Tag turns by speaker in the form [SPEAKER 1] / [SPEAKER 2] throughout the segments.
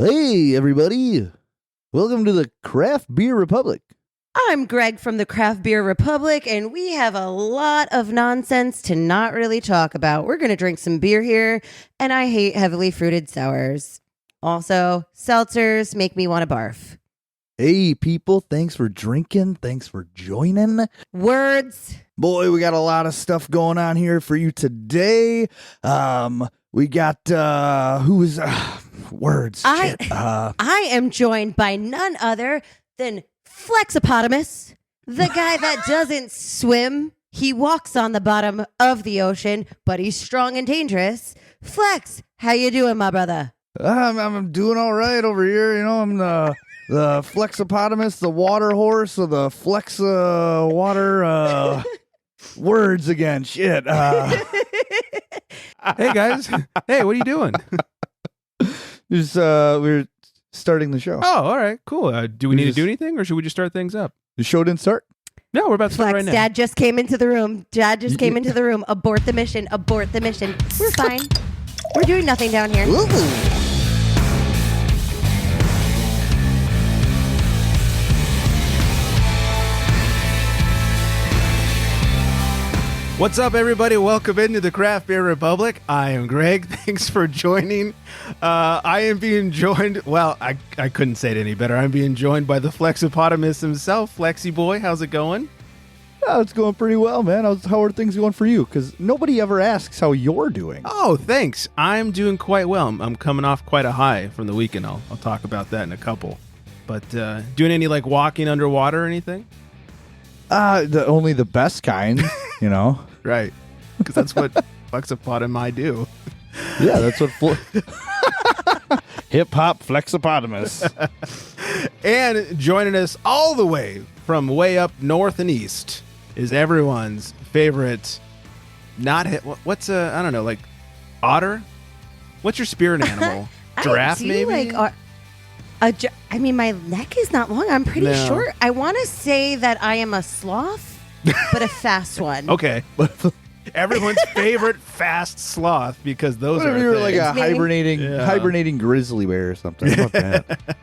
[SPEAKER 1] Hey, everybody. Welcome to the Craft Beer Republic.
[SPEAKER 2] I'm Greg from the Craft Beer Republic, and we have a lot of nonsense to not really talk about. We're going to drink some beer here, and I hate heavily fruited sours. Also, seltzers make me want to barf.
[SPEAKER 1] Hey, people. Thanks for drinking. Thanks for joining.
[SPEAKER 2] Words.
[SPEAKER 1] Boy, we got a lot of stuff going on here for you today. We got, words.
[SPEAKER 2] I am joined by none other than Flexipotamus, the guy that doesn't swim. He walks on the bottom of the ocean, but he's strong and dangerous. Flex, how you doing, my brother?
[SPEAKER 1] I'm doing all right over here. You know, I'm the Flexipotamus, the water horse, or the Flex water words again. Shit.
[SPEAKER 3] Hey, guys. Hey, what are you doing?
[SPEAKER 1] Just we're starting the show.
[SPEAKER 3] Oh, all right. Cool. Do we need to do anything, or should we just start things up?
[SPEAKER 1] The show didn't start?
[SPEAKER 3] No, we're about to start right now.
[SPEAKER 2] Dad just came into the room. Came into the room. Abort the mission. Abort the mission. We're fine. We're doing nothing down here.
[SPEAKER 1] Ooh.
[SPEAKER 3] What's up, everybody? Welcome into the Craft Beer Republic. I am Greg. Thanks for joining. I am being joined, well, I couldn't say it any better. I'm being joined by the Flexipotamus himself. Flexi boy, how's it going?
[SPEAKER 1] Oh, it's going pretty well, man. How are things going for you? Because nobody ever asks how you're doing.
[SPEAKER 3] Oh, thanks. I'm doing quite well. I'm coming off quite a high from the weekend. I'll talk about that in a couple. But doing any, like, walking underwater or anything?
[SPEAKER 1] Only the best kind, you know.
[SPEAKER 3] Right, because that's what Flexipotami do.
[SPEAKER 1] Yeah, that's what hip-hop Flexipotamus.
[SPEAKER 3] And joining us all the way from way up north and east is everyone's favorite, what's I don't know, like otter? What's your spirit animal? Giraffe, maybe?
[SPEAKER 2] I mean, my neck is not long. I'm pretty short. I want to say that I am a sloth. But a fast one.
[SPEAKER 3] Okay. Everyone's favorite fast sloth, because those are
[SPEAKER 1] you're like a hibernating grizzly bear or something. How about that?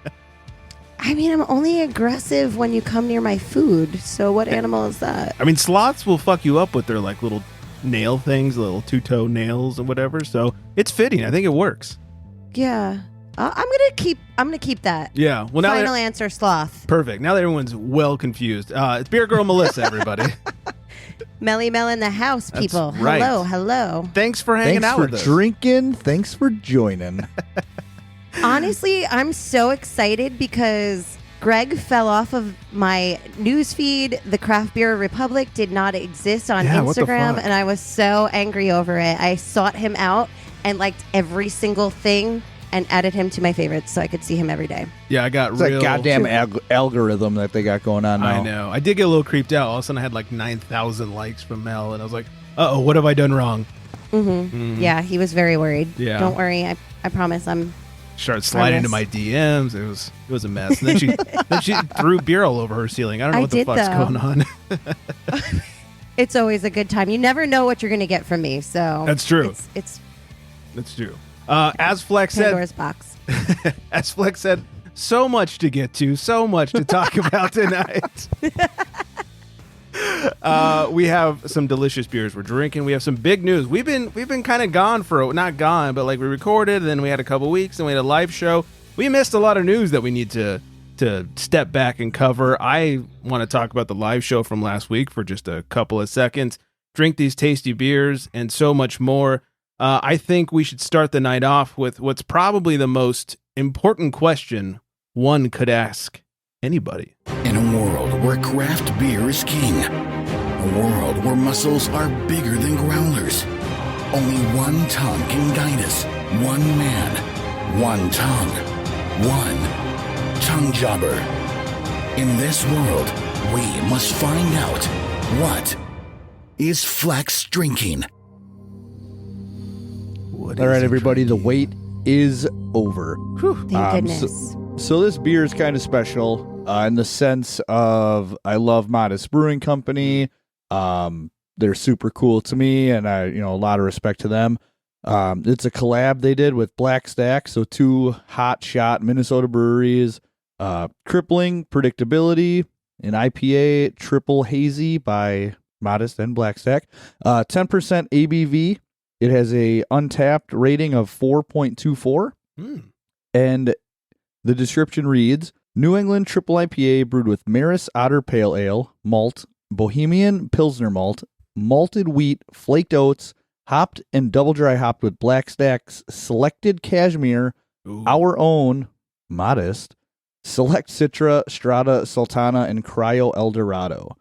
[SPEAKER 2] I mean, I'm only aggressive when you come near my food. So what animal is that?
[SPEAKER 3] I mean, sloths will fuck you up with their like little nail things, little two-toe nails and whatever. So it's fitting. I think it works.
[SPEAKER 2] Yeah. I'm gonna keep that.
[SPEAKER 3] Yeah. Well, now
[SPEAKER 2] final answer, sloth.
[SPEAKER 3] Perfect. Now that everyone's well confused, it's Beer Girl Melissa, everybody.
[SPEAKER 2] Melly Mel in the house, people.
[SPEAKER 3] That's right.
[SPEAKER 2] Hello.
[SPEAKER 3] Thanks for hanging out with us.
[SPEAKER 1] Thanks for drinking. Thanks for joining.
[SPEAKER 2] Honestly, I'm so excited because Greg fell off of my news feed. The Craft Beer Republic did not exist on Instagram, and I was so angry over it. I sought him out and liked every single thing and added him to my favorites so I could see him every day.
[SPEAKER 3] Yeah, I got
[SPEAKER 1] it's real... It's like goddamn algorithm that they got going on now.
[SPEAKER 3] I know. I did get a little creeped out. All of a sudden I had like 9,000 likes from Mel, and I was like, uh-oh, what have I done wrong?
[SPEAKER 2] Yeah, he was very worried.
[SPEAKER 3] Yeah.
[SPEAKER 2] Don't worry. I promise I'm...
[SPEAKER 3] Started sliding into my DMs. It was a mess. And then she threw beer all over her ceiling. I don't know what the fuck's going on.
[SPEAKER 2] It's always a good time. You never know what you're going to get from me. So
[SPEAKER 3] that's true.
[SPEAKER 2] That's
[SPEAKER 3] true. As Flex
[SPEAKER 2] Pandora's box.
[SPEAKER 3] As Flex said, so much to get to, so much to talk about tonight. We have some delicious beers we're drinking. We have some big news. We've been kind of gone not gone, but like we recorded, then we had a couple weeks, and we had a live show. We missed a lot of news that we need to step back and cover. I want to talk about the live show from last week for just a couple of seconds. Drink these tasty beers and so much more. I think we should start the night off with what's probably the most important question one could ask anybody.
[SPEAKER 4] In a world where craft beer is king, a world where muscles are bigger than growlers, only one tongue can guide us. One man, one tongue, one tongue jobber. In this world, we must find out what is Flex drinking.
[SPEAKER 1] All right, everybody, the wait is over.
[SPEAKER 2] Thank goodness.
[SPEAKER 1] So this beer is kind of special in the sense of I love Modist Brewing Company. They're super cool to me, and I, a lot of respect to them. It's a collab they did with Blackstact, so 2 hot shot Minnesota breweries. Crippling Predictability, an IPA triple hazy by Modist and Blackstack. 10% ABV. It has a untapped rating of 4.24. And the description reads, New England triple IPA brewed with Maris Otter Pale Ale, malt, Bohemian Pilsner malt, malted wheat, flaked oats, hopped and double dry hopped with Blackstack's selected cashmere, our own Modist, select Citra, Strata, Sultana, and Cryo Eldorado.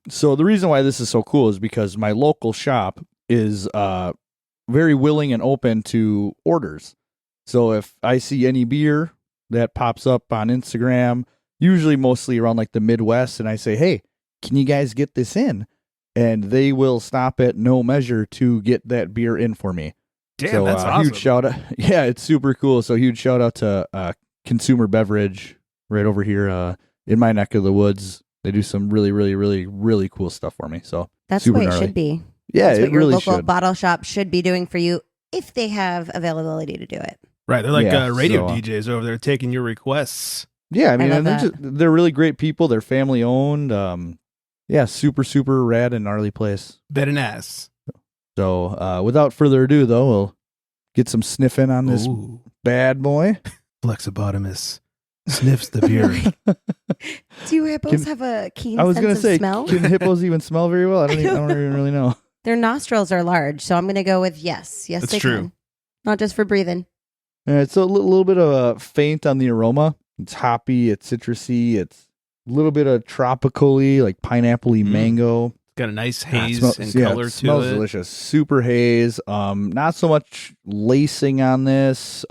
[SPEAKER 1] So the reason why this is so cool is because my local shop is very willing and open to orders. So if I see any beer that pops up on Instagram, usually mostly around like the Midwest, and I say, hey, can you guys get this in? And they will stop at no measure to get that beer in for me.
[SPEAKER 3] Damn,
[SPEAKER 1] so,
[SPEAKER 3] that's awesome.
[SPEAKER 1] Huge shout out. Yeah, it's super cool. So huge shout out to Consumer Beverage right over here in my neck of the woods. They do some really, really, really, really cool stuff for me. So
[SPEAKER 2] that's
[SPEAKER 1] super
[SPEAKER 2] what it
[SPEAKER 1] gnarly.
[SPEAKER 2] should be.
[SPEAKER 1] Yeah,
[SPEAKER 2] that's what
[SPEAKER 1] it
[SPEAKER 2] your
[SPEAKER 1] really
[SPEAKER 2] local
[SPEAKER 1] should.
[SPEAKER 2] bottle shop should be doing for you if they have availability to do it.
[SPEAKER 3] Right, they're like radio
[SPEAKER 1] so,
[SPEAKER 3] DJs over there taking your requests.
[SPEAKER 1] Yeah, I mean,
[SPEAKER 2] love
[SPEAKER 1] and
[SPEAKER 2] that.
[SPEAKER 1] they're really great people. They're family owned. Yeah, super, super rad and gnarly place.
[SPEAKER 3] Bet an ass.
[SPEAKER 1] So without further ado, though, we'll get some sniffing on this bad boy.
[SPEAKER 3] Flexibotomist sniffs the beer.
[SPEAKER 2] Do hippos have a keen
[SPEAKER 1] I was
[SPEAKER 2] sense
[SPEAKER 1] gonna
[SPEAKER 2] of
[SPEAKER 1] say,
[SPEAKER 2] smell?
[SPEAKER 1] can hippos even smell very well? I don't even really know.
[SPEAKER 2] Their nostrils are large, so I'm going to go with yes. Yes,
[SPEAKER 3] That's
[SPEAKER 2] they
[SPEAKER 3] true.
[SPEAKER 2] can. Not just for breathing.
[SPEAKER 1] All right, so a little bit of a faint on the aroma. It's hoppy, it's citrusy, it's a little bit of tropical-y, like pineapple-y mango.
[SPEAKER 3] Got a nice haze and
[SPEAKER 1] Yeah,
[SPEAKER 3] color
[SPEAKER 1] it
[SPEAKER 3] to
[SPEAKER 1] smells
[SPEAKER 3] it.
[SPEAKER 1] delicious. Super haze. Not so much lacing on this.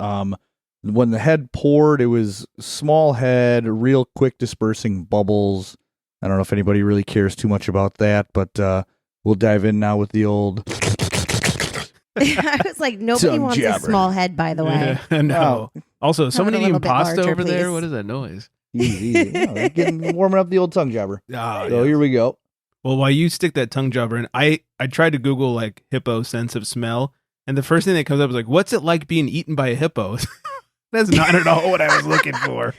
[SPEAKER 1] When the head poured, it was small head, real quick dispersing bubbles. I don't know if anybody really cares too much about that, but we'll dive in now with the old.
[SPEAKER 2] I was like, nobody
[SPEAKER 1] Tongue
[SPEAKER 2] wants a
[SPEAKER 1] jabber.
[SPEAKER 2] small head, by the way.
[SPEAKER 3] Yeah, no. Also, someone
[SPEAKER 2] a
[SPEAKER 3] eating
[SPEAKER 2] little bit
[SPEAKER 3] pasta
[SPEAKER 2] larger,
[SPEAKER 3] over there?
[SPEAKER 2] please.
[SPEAKER 3] What is that noise?
[SPEAKER 1] Easy. Warming up the old tongue jabber.
[SPEAKER 3] Oh,
[SPEAKER 1] So here we go.
[SPEAKER 3] Well, while you stick that tongue jabber in, I tried to Google like hippo sense of smell, and the first thing that comes up is like, what's it like being eaten by a hippo? That's not at all what I was looking for.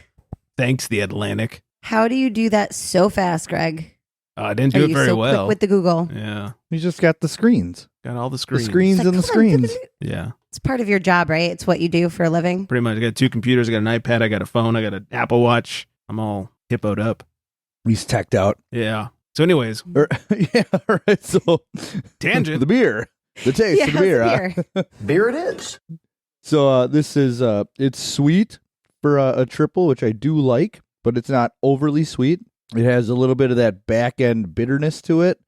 [SPEAKER 3] Thanks, the Atlantic.
[SPEAKER 2] How do you do that so fast, Greg?
[SPEAKER 3] I didn't
[SPEAKER 2] Are
[SPEAKER 3] do it
[SPEAKER 2] you
[SPEAKER 3] very
[SPEAKER 2] so
[SPEAKER 3] well.
[SPEAKER 2] quick with the Google?
[SPEAKER 3] Yeah,
[SPEAKER 1] We just got the screens.
[SPEAKER 3] got all the
[SPEAKER 1] The
[SPEAKER 3] screens.
[SPEAKER 1] screens
[SPEAKER 2] It's like,
[SPEAKER 1] and the
[SPEAKER 2] come on,
[SPEAKER 1] screens.
[SPEAKER 3] Yeah,
[SPEAKER 2] It's part of your job, right? It's what you do for a living.
[SPEAKER 3] pretty much. I got 2 computers. I got an iPad. I got a phone. I got an Apple Watch. I'm all hippoed up.
[SPEAKER 1] He's teched out.
[SPEAKER 3] Yeah. So, anyways,
[SPEAKER 1] Yeah, all right. So
[SPEAKER 3] tangent.
[SPEAKER 1] the beer. The taste
[SPEAKER 2] Yeah,
[SPEAKER 1] of the beer.
[SPEAKER 2] how's the
[SPEAKER 1] huh?
[SPEAKER 2] beer?
[SPEAKER 4] Beer it is.
[SPEAKER 1] So this is it's sweet for a triple, which I do like, but it's not overly sweet. It has a little bit of that back end bitterness to it,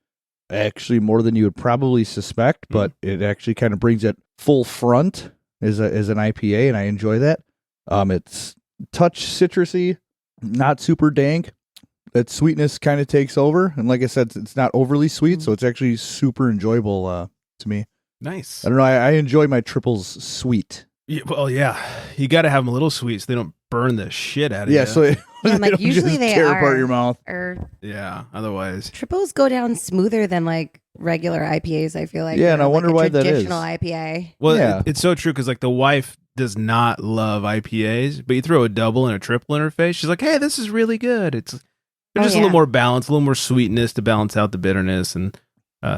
[SPEAKER 1] actually more than you would probably suspect, but it actually kind of brings it full front as an IPA, and I enjoy that. It's touch citrusy, not super dank. That sweetness kind of takes over, and like I said, it's not overly sweet, so it's actually super enjoyable to me.
[SPEAKER 3] Nice.
[SPEAKER 1] I don't know. I enjoy my triples sweet.
[SPEAKER 3] Yeah, well, yeah. You got to have them a little sweet so they don't burn the shit out of you.
[SPEAKER 1] Yeah, so
[SPEAKER 2] Yeah, I'm
[SPEAKER 1] they
[SPEAKER 2] like,
[SPEAKER 1] don't
[SPEAKER 2] usually
[SPEAKER 1] just
[SPEAKER 2] they
[SPEAKER 1] tear
[SPEAKER 2] are.
[SPEAKER 1] apart your mouth.
[SPEAKER 2] Or
[SPEAKER 3] Yeah, otherwise.
[SPEAKER 2] triples go down smoother than like regular IPAs, I feel like.
[SPEAKER 1] Yeah, and I wonder
[SPEAKER 2] like a
[SPEAKER 1] why that is.
[SPEAKER 2] Traditional IPA.
[SPEAKER 3] Well,
[SPEAKER 1] Yeah.
[SPEAKER 3] it's so true because like the wife does not love IPAs, but you throw a double and a triple in her face, she's like, "Hey, this is really good." It's there's just a
[SPEAKER 2] yeah.
[SPEAKER 3] little more balance, a little more sweetness to balance out the bitterness, and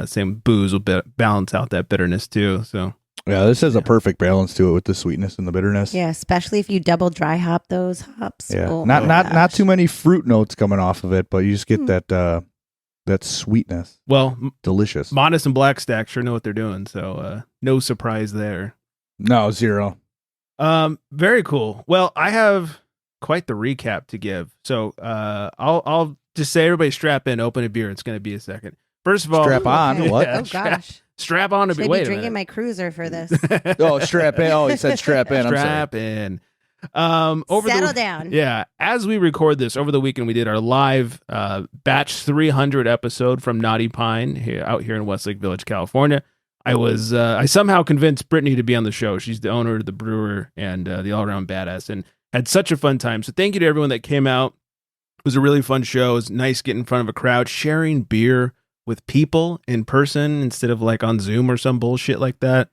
[SPEAKER 3] same booze will balance out that bitterness too. So
[SPEAKER 1] Yeah, this has a perfect balance to it with the sweetness and the bitterness.
[SPEAKER 2] Yeah, especially if you double dry hop those hops.
[SPEAKER 1] Yeah.
[SPEAKER 2] Oh
[SPEAKER 1] not
[SPEAKER 2] my
[SPEAKER 1] not
[SPEAKER 2] gosh.
[SPEAKER 1] too many fruit notes coming off of it, but you just get that sweetness.
[SPEAKER 3] well,
[SPEAKER 1] Delicious.
[SPEAKER 3] Modist and Blackstack sure know what they're doing, so no surprise there.
[SPEAKER 1] No, zero.
[SPEAKER 3] Very cool. Well, I have quite the recap to give. So I'll just say everybody strap in, open a beer. It's going to be a second. First of all,
[SPEAKER 1] Strap on.
[SPEAKER 2] Okay.
[SPEAKER 1] What?
[SPEAKER 2] Oh gosh.
[SPEAKER 3] strap on a
[SPEAKER 2] Should
[SPEAKER 3] beer.
[SPEAKER 2] I
[SPEAKER 3] Wait
[SPEAKER 2] be
[SPEAKER 3] a
[SPEAKER 2] drinking
[SPEAKER 3] minute.
[SPEAKER 2] my cruiser for this?
[SPEAKER 1] Oh, strap in. Oh, he said strap in. I'm sorry.
[SPEAKER 3] Strap in. Over
[SPEAKER 2] Settle
[SPEAKER 3] the,
[SPEAKER 2] down.
[SPEAKER 3] Yeah, as we record this over the weekend, we did our live batch 300 episode from Naughty Pine out here in Westlake Village, California. I somehow convinced Brittany to be on the show. She's the owner of the Brewer and the all around badass, and had such a fun time. So thank you to everyone that came out. It was a really fun show. It was nice getting in front of a crowd, sharing beer with people in person instead of like on Zoom or some bullshit like that.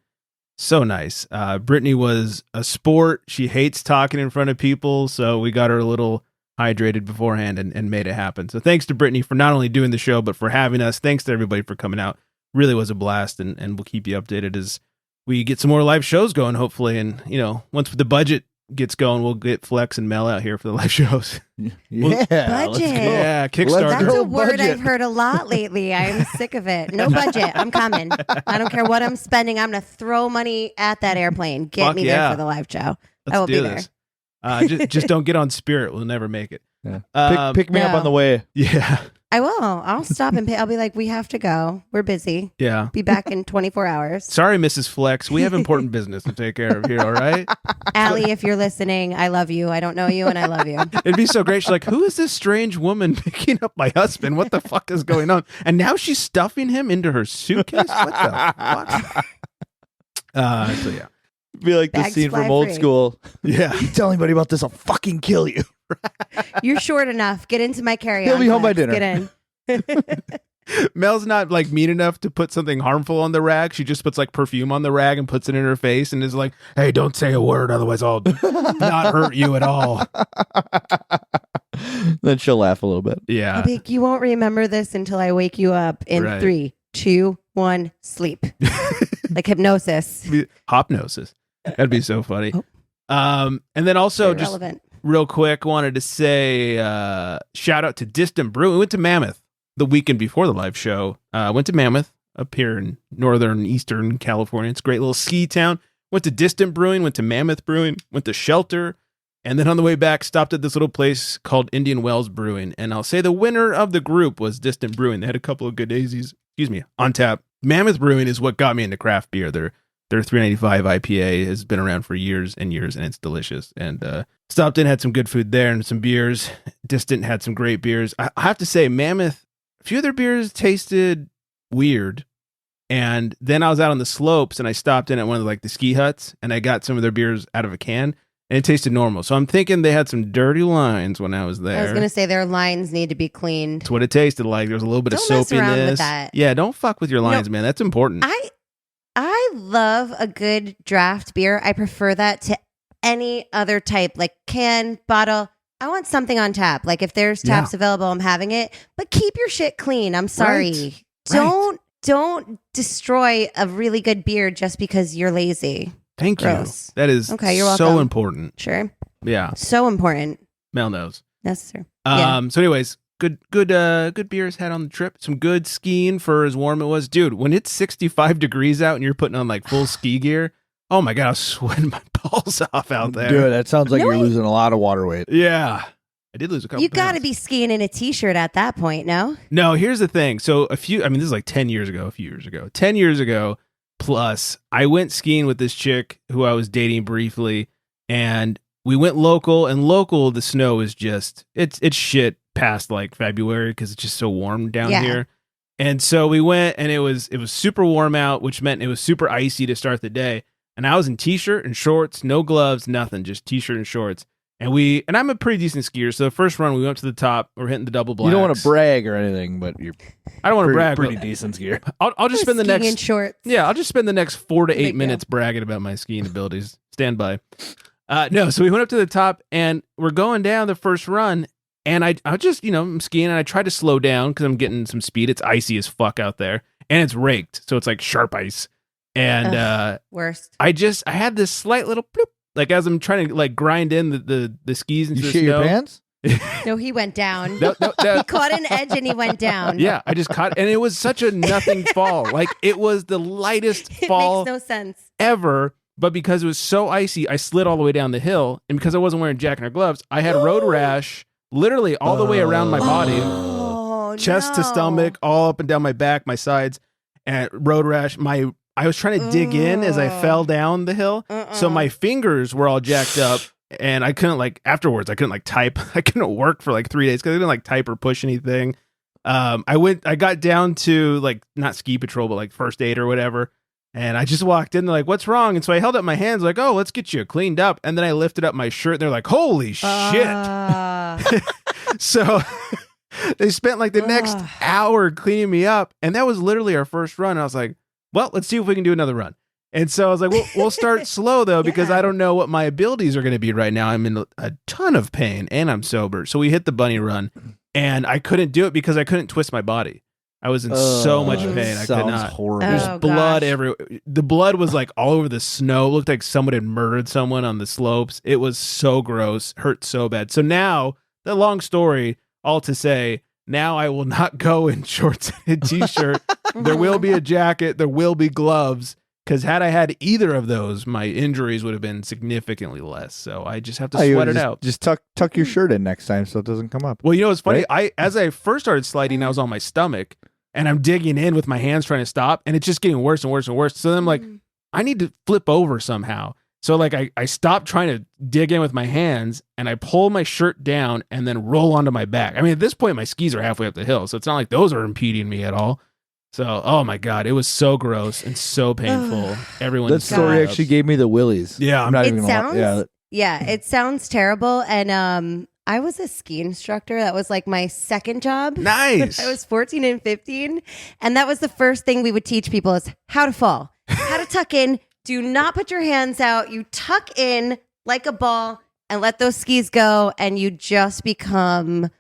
[SPEAKER 3] So nice. Brittany was a sport. She hates talking in front of people, so we got her a little hydrated beforehand and made it happen. So thanks to Brittany for not only doing the show, but for having us. Thanks to everybody for coming out. Really was a blast, and we'll keep you updated as we get some more live shows going, hopefully. And, once the budget gets going, we'll get Flex and Mel out here for the live shows.
[SPEAKER 1] Yeah.
[SPEAKER 2] Budget.
[SPEAKER 3] Yeah, Kickstarter.
[SPEAKER 2] That's a word
[SPEAKER 1] budget.
[SPEAKER 2] I've heard a lot lately. I'm sick of it. No budget. I'm coming. I don't care what I'm spending. I'm going to throw money at that airplane. Get
[SPEAKER 3] Fuck
[SPEAKER 2] me
[SPEAKER 3] yeah.
[SPEAKER 2] there for the live show.
[SPEAKER 3] Let's
[SPEAKER 2] I will
[SPEAKER 3] do
[SPEAKER 2] be
[SPEAKER 3] this. Just don't get on Spirit. We'll never make it.
[SPEAKER 1] Yeah. Pick me up
[SPEAKER 2] no.
[SPEAKER 1] on the way.
[SPEAKER 3] Yeah.
[SPEAKER 2] I will. I'll stop and pay. I'll be like, we have to go. We're busy.
[SPEAKER 3] Yeah.
[SPEAKER 2] Be back in 24 hours.
[SPEAKER 3] Sorry, Mrs. Flex. We have important business to take care of here, all right?
[SPEAKER 2] Allie, if you're listening, I love you. I don't know you, and I love you.
[SPEAKER 3] It'd be so great. She's like, who is this strange woman picking up my husband? What the fuck is going on? And now she's stuffing him into her suitcase? What the fuck? So, yeah.
[SPEAKER 1] Be like the
[SPEAKER 2] Bags
[SPEAKER 1] scene
[SPEAKER 2] fly
[SPEAKER 1] from Old
[SPEAKER 2] free.
[SPEAKER 1] School.
[SPEAKER 3] Yeah.
[SPEAKER 1] You tell anybody about this, I'll fucking kill you.
[SPEAKER 2] You're short enough. Get into my carry-on.
[SPEAKER 1] He'll be home by
[SPEAKER 2] Flex.
[SPEAKER 1] dinner.
[SPEAKER 2] Get in.
[SPEAKER 3] Mel's not like mean enough to put something harmful on the rag. She just puts like perfume on the rag and puts it in her face and is like, hey, don't say a word. Otherwise I'll not hurt you at all.
[SPEAKER 1] Then she'll laugh a little bit.
[SPEAKER 3] Yeah.
[SPEAKER 2] I'll be like, you won't remember this until I wake you up in
[SPEAKER 3] Right.
[SPEAKER 2] 3, 2, 1, sleep. Like hypnosis.
[SPEAKER 3] Hopnosis. That'd be so funny.
[SPEAKER 2] Oh.
[SPEAKER 3] And then also
[SPEAKER 2] Very
[SPEAKER 3] just
[SPEAKER 2] relevant.
[SPEAKER 3] real quick, wanted to say shout out to Distant Brew. We went to Mammoth the weekend before the live show. Went to Mammoth up here in northern eastern California. It's a great little ski town. Went to Distant Brewing, went to Mammoth Brewing, went to Shelter, and then on the way back stopped at this little place called Indian Wells Brewing. And I'll say the winner of the group was Distant Brewing. They had a couple of good daisies, on tap. Mammoth Brewing is what got me into craft beer. Their 395 IPA has been around for years and years, and it's delicious. And stopped in, had some good food there and some beers. Distant had some great beers. I have to say, Mammoth, a few of their beers tasted weird. And then I was out on the slopes and I stopped in at one of the ski huts and I got some of their beers out of a can and it tasted normal. So I'm thinking they had some dirty lines when I was there.
[SPEAKER 2] I was going to say their lines need to be cleaned.
[SPEAKER 3] That's what it tasted like. There was a little bit
[SPEAKER 2] Don't
[SPEAKER 3] of
[SPEAKER 2] mess
[SPEAKER 3] soapiness.
[SPEAKER 2] around with that.
[SPEAKER 3] Yeah, don't fuck with your lines, man. That's important.
[SPEAKER 2] I love a good draft beer. I prefer that to any other type, like can, bottle. I want something on tap. Like if there's taps available, I'm having it. But keep your shit clean. I'm sorry.
[SPEAKER 3] Right.
[SPEAKER 2] Don't destroy a really good beer just because you're lazy.
[SPEAKER 3] Thank
[SPEAKER 2] Gross.
[SPEAKER 3] you. That is
[SPEAKER 2] Okay, you're
[SPEAKER 3] so
[SPEAKER 2] welcome.
[SPEAKER 3] important.
[SPEAKER 2] Sure.
[SPEAKER 3] Yeah.
[SPEAKER 2] So important.
[SPEAKER 3] Mel knows.
[SPEAKER 2] Necessary. Yeah.
[SPEAKER 3] So anyways, good beers had on the trip. Some good skiing for as warm it was. Dude, when it's 65 degrees out and you're putting on full ski gear, oh my God, I was sweating my balls off out there.
[SPEAKER 1] Dude, that sounds like
[SPEAKER 2] No,
[SPEAKER 1] you're losing a lot of water weight.
[SPEAKER 3] Yeah. I did lose a couple
[SPEAKER 2] You got to
[SPEAKER 3] pounds.
[SPEAKER 2] be skiing in a t-shirt at that point, no?
[SPEAKER 3] No, here's the thing. So this is like 10 years ago, a few years ago. 10 years ago plus, I went skiing with this chick who I was dating briefly, and we went local, and local, the snow is just, it's shit past February because it's just so warm down here. And so we went, and it was super warm out, which meant it was super icy to start the day. And I was in t-shirt and shorts, no gloves, nothing, just t-shirt and shorts. And I'm a pretty decent skier, so the first run we went up to the top. We're hitting the double blacks.
[SPEAKER 1] You don't want to brag or anything, but you're
[SPEAKER 3] I don't want to brag.
[SPEAKER 1] pretty
[SPEAKER 3] but
[SPEAKER 1] decent skier.
[SPEAKER 3] I'll just spend the
[SPEAKER 2] Skiing in
[SPEAKER 3] next
[SPEAKER 2] shorts.
[SPEAKER 3] I'll just spend the next 4 to 8
[SPEAKER 2] Big
[SPEAKER 3] minutes bragging about my skiing abilities. Stand by. No, so we went up to the top and we're going down the first run, and I just I'm skiing and I tried to slow down because I'm getting some speed. It's icy as fuck out there, and it's raked, so it's like sharp ice. And
[SPEAKER 2] Worst.
[SPEAKER 3] I had this slight little bloop, as I'm trying to grind in the skis into
[SPEAKER 1] You
[SPEAKER 3] the
[SPEAKER 1] shit
[SPEAKER 3] snow.
[SPEAKER 1] your pants?
[SPEAKER 2] No, he went down.
[SPEAKER 3] No.
[SPEAKER 2] He caught an edge and he went down.
[SPEAKER 3] Yeah, I just caught, and it was such a nothing fall. It was the lightest
[SPEAKER 2] It
[SPEAKER 3] fall
[SPEAKER 2] makes no sense.
[SPEAKER 3] ever. But because it was so icy, I slid all the way down the hill, and because I wasn't wearing jacket or gloves, I had road rash literally all the way around my body,
[SPEAKER 2] Oh,
[SPEAKER 3] chest to
[SPEAKER 2] no.
[SPEAKER 3] stomach, all up and down my back, my sides, and road rash. I was trying to dig in as I fell down the hill, so my fingers were all jacked up. And I couldn't afterwards, I couldn't type. I couldn't work for 3 days because I didn't type or push anything. I got down to not ski patrol, but first aid or whatever. And I just walked in, they're like, what's wrong? And so I held up my hands oh, let's get you cleaned up. And then I lifted up my shirt and they're like, holy shit. So they spent the next hour cleaning me up. And that was literally our first run. I was like, well, let's see if we can do another run. And so I was like, we'll start slow though, because I don't know what my abilities are going to be right now. I'm in a ton of pain and I'm sober. So we hit the bunny run and I couldn't do it because I couldn't twist my body. I was in so much pain. I could not.
[SPEAKER 1] Horrible.
[SPEAKER 3] There's blood everywhere. The blood was like all over the snow. It looked like someone had murdered someone on the slopes. It was so gross. Hurt so bad. So now, the long story, all to say, now I will not go in shorts and a t-shirt. There will be a jacket. There will be gloves. Because had I had either of those, my injuries would have been significantly less. So I just have to sweat it out.
[SPEAKER 1] Just tuck your shirt in next time so it doesn't come up.
[SPEAKER 3] Well, it's funny.
[SPEAKER 1] Right?
[SPEAKER 3] As I first started sliding, I was on my stomach and I'm digging in with my hands trying to stop, and it's just getting worse and worse and worse. So then I'm like, I need to flip over somehow. So like I stopped trying to dig in with my hands and I pull my shirt down and then roll onto my back. I mean, at this point, my skis are halfway up the hill, so it's not like those are impeding me at all. So, oh my God, it was so gross and so painful. That
[SPEAKER 1] story actually gave me the willies.
[SPEAKER 3] Yeah,
[SPEAKER 1] I'm not even gonna lie.
[SPEAKER 2] Yeah, it sounds terrible. And I was a ski instructor. That was like my second job.
[SPEAKER 3] Nice.
[SPEAKER 2] I was 14 and 15. And that was the first thing we would teach people is how to fall, how to tuck in. Do not put your hands out. You tuck in like a ball and let those skis go. And you just become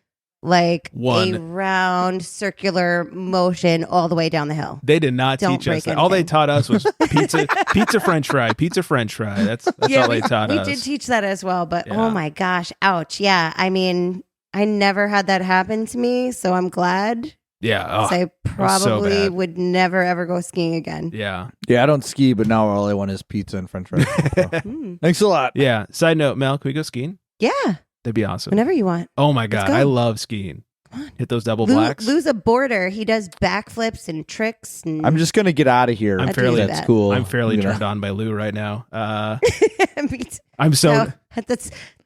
[SPEAKER 2] like a round circular motion all the way down the hill.
[SPEAKER 3] They did not teach us that. All they taught us was pizza French fry. That's all they taught us.
[SPEAKER 2] We did teach that as well, but oh my gosh, ouch. Yeah, I mean, I never had that happen to me, so I'm glad.
[SPEAKER 3] Yeah.
[SPEAKER 2] I probably would never ever go skiing again.
[SPEAKER 3] Yeah.
[SPEAKER 1] Yeah, I don't ski, but now all I want is pizza and French fries. So. Thanks a lot.
[SPEAKER 3] Yeah. Side note, Mel, can we go skiing?
[SPEAKER 2] Yeah.
[SPEAKER 3] That'd be awesome.
[SPEAKER 2] Whenever you want.
[SPEAKER 3] Oh my God. I love skiing. Come on. Hit those double blacks.
[SPEAKER 2] Lou's a boarder. He does backflips and tricks. And
[SPEAKER 1] I'm just going to get out of here. That's cool.
[SPEAKER 3] I'm fairly turned on by Lou right now.
[SPEAKER 2] I'm so...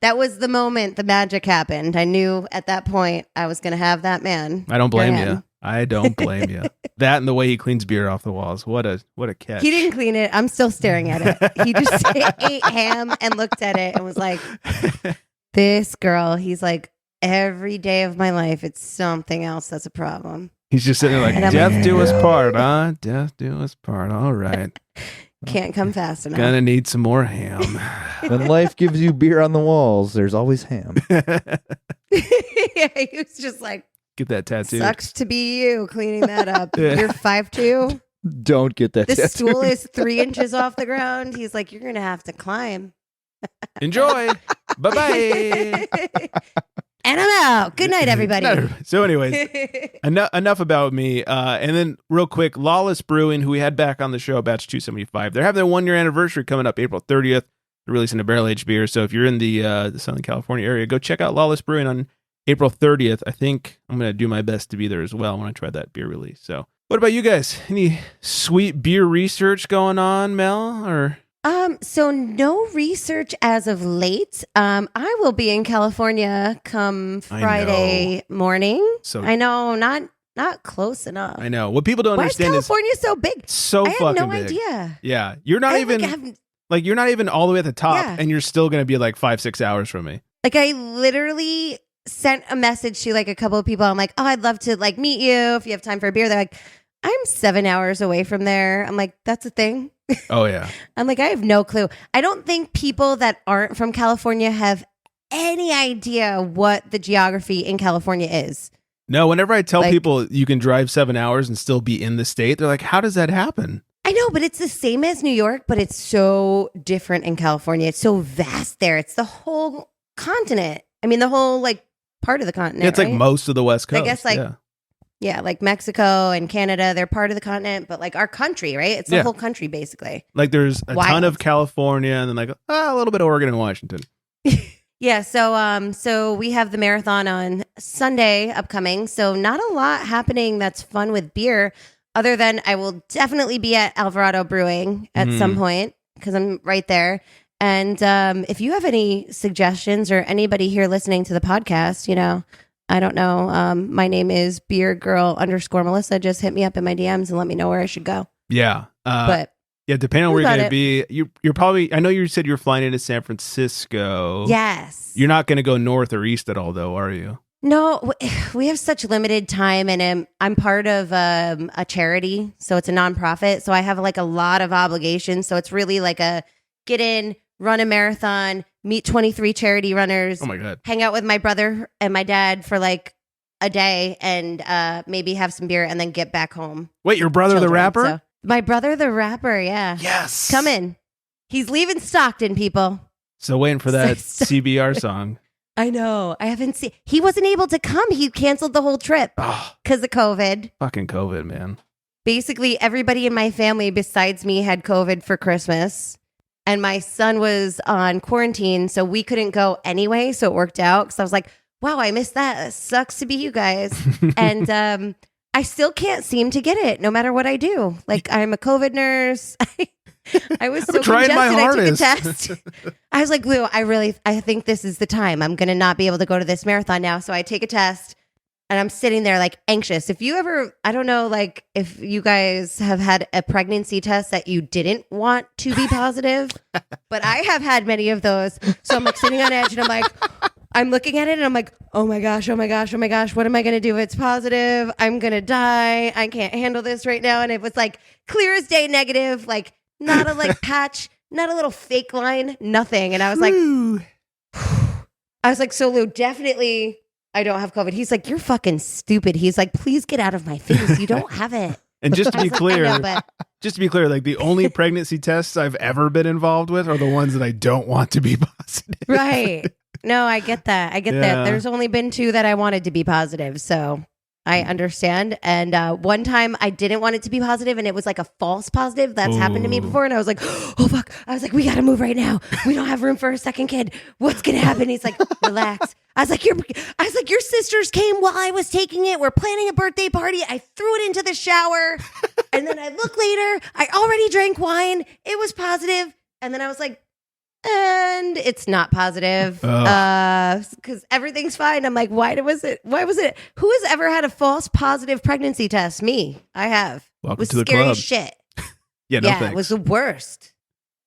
[SPEAKER 2] That was the moment the magic happened. I knew at that point I was going to have that man.
[SPEAKER 3] I don't blame you. I don't blame you. That and the way he cleans beer off the walls. What a catch.
[SPEAKER 2] He didn't clean it. I'm still staring at it. He just ate ham and looked at it and was like, this girl. He's like, every day of my life, it's something else that's a problem.
[SPEAKER 3] He's just sitting there like, death do us part, huh? Death do us part. All right.
[SPEAKER 2] Can't come fast enough.
[SPEAKER 3] Gonna need some more ham.
[SPEAKER 1] When life gives you beer on the walls, there's always ham.
[SPEAKER 2] Yeah, he was just like,
[SPEAKER 3] get that tattoo.
[SPEAKER 2] Sucks to be you cleaning that up. You're 5'2".
[SPEAKER 1] Don't get that
[SPEAKER 2] The
[SPEAKER 1] tattoo.
[SPEAKER 2] stool is 3 inches off the ground. He's like, you're going to have to climb.
[SPEAKER 3] Enjoy. Bye-bye.
[SPEAKER 2] And I'm out. Good night, everybody.
[SPEAKER 3] So anyways, enough about me. And then real quick, Lawless Brewing, who we had back on the show, batch 275. They're having their 1-year anniversary coming up April 30th. They're releasing a barrel-aged beer. So if you're in the Southern California area, go check out Lawless Brewing on April 30th. I think I'm going to do my best to be there as well when I try that beer release. So what about you guys? Any sweet beer research going on, Mel? Or...
[SPEAKER 2] So no research as of late. I will be in California come Friday morning.
[SPEAKER 3] So
[SPEAKER 2] I know, not close enough.
[SPEAKER 3] I know. What people don't understand
[SPEAKER 2] is California so big.
[SPEAKER 3] So
[SPEAKER 2] I
[SPEAKER 3] fucking
[SPEAKER 2] had no
[SPEAKER 3] big.
[SPEAKER 2] idea.
[SPEAKER 3] Yeah, you're not even you're not even all the way at the top, and you're still gonna be like 5-6 hours from me.
[SPEAKER 2] Like I literally sent a message to like a couple of people. I'm like, oh, I'd love to like meet you if you have time for a beer. They're like, I'm 7 hours away from there. I'm like, that's a thing.
[SPEAKER 3] Oh, yeah.
[SPEAKER 2] I'm like, I have no clue. I don't think people that aren't from California have any idea what the geography in California is.
[SPEAKER 3] No, whenever I tell people you can drive 7 hours and still be in the state, they're like, how does that happen?
[SPEAKER 2] I know, but it's the same as New York, but it's so different in California. It's so vast there. It's the whole continent. I mean, the whole like part of the continent.
[SPEAKER 3] Yeah, it's
[SPEAKER 2] right?
[SPEAKER 3] Like most of the West Coast.
[SPEAKER 2] I guess yeah, like Mexico and Canada, they're part of the continent, but like our country, right? It's the whole country basically.
[SPEAKER 3] Like there's a ton of California and then like a little bit of Oregon and Washington.
[SPEAKER 2] Yeah, so we have the marathon on Sunday upcoming. So not a lot happening that's fun with beer, other than I will definitely be at Alvarado Brewing at some point because I'm right there. And if you have any suggestions or anybody here listening to the podcast, I don't know. My name is beergirl_Melissa. Just hit me up in my DMs and let me know where I should go.
[SPEAKER 3] Yeah.
[SPEAKER 2] But
[SPEAKER 3] yeah, depending on where you're going to be, you're probably, I know you said you're flying into San Francisco.
[SPEAKER 2] Yes.
[SPEAKER 3] You're not going to go north or east at all though, are you?
[SPEAKER 2] No, we have such limited time, and I'm part of a charity, so it's a nonprofit. So I have like a lot of obligations. So it's really like a get in, run a marathon, meet 23 charity runners.
[SPEAKER 3] Oh my God.
[SPEAKER 2] Hang out with my brother and my dad for like a day, and maybe have some beer, and then get back home.
[SPEAKER 3] Wait, your brother the rapper?
[SPEAKER 2] So, my brother the rapper, yeah.
[SPEAKER 3] Yes.
[SPEAKER 2] Coming. He's leaving Stockton, people.
[SPEAKER 3] So waiting for that CBR song.
[SPEAKER 2] I know. I haven't seen. He wasn't able to come. He canceled the whole trip because of COVID.
[SPEAKER 3] Fucking COVID, man.
[SPEAKER 2] Basically, everybody in my family besides me had COVID for Christmas. And my son was on quarantine, so we couldn't go anyway. So it worked out because I was like, wow, I missed that. It sucks to be you guys. And I still can't seem to get it no matter what I do. Like, I'm a COVID nurse. I was so
[SPEAKER 3] trying
[SPEAKER 2] congested.
[SPEAKER 3] my hardest.
[SPEAKER 2] I took a test. I was like, Lou, I think this is the time. I'm going to not be able to go to this marathon now. So I take a test, and I'm sitting there like anxious. If you ever, I don't know, like if you guys have had a pregnancy test that you didn't want to be positive, but I have had many of those. So I'm like sitting on edge, and I'm like, I'm looking at it, and I'm like, oh my gosh, what am I going to do if it's positive? I'm going to die. I can't handle this right now. And it was like clear as day negative, like not a like patch, not a little fake line, nothing. And I was like, so Lou, definitely I don't have COVID. He's like, you're fucking stupid. He's like, please get out of my face. You don't have it.
[SPEAKER 3] And just to be clear,
[SPEAKER 2] I know,
[SPEAKER 3] like the only pregnancy tests I've ever been involved with are the ones that I don't want to be positive.
[SPEAKER 2] Right. No, I get that.
[SPEAKER 3] Yeah.
[SPEAKER 2] There's only been 2 that I wanted to be positive. So I understand. And one time I didn't want it to be positive, and it was like a false positive. That's happened to me before. And I was like, oh, fuck. I was like, we got to move right now. We don't have room for a second kid. What's going to happen? He's like, relax. I was like, your sisters came while I was taking it. We're planning a birthday party. I threw it into the shower. And then I look later. I already drank wine. It was positive. And then I was like, and it's not positive because everything's fine. I'm like, why was it? Who has ever had a false positive pregnancy test? Me. I have.
[SPEAKER 3] Welcome
[SPEAKER 2] it was
[SPEAKER 3] to the
[SPEAKER 2] scary
[SPEAKER 3] club.
[SPEAKER 2] as shit.
[SPEAKER 3] Yeah, no thanks.
[SPEAKER 2] It was the worst.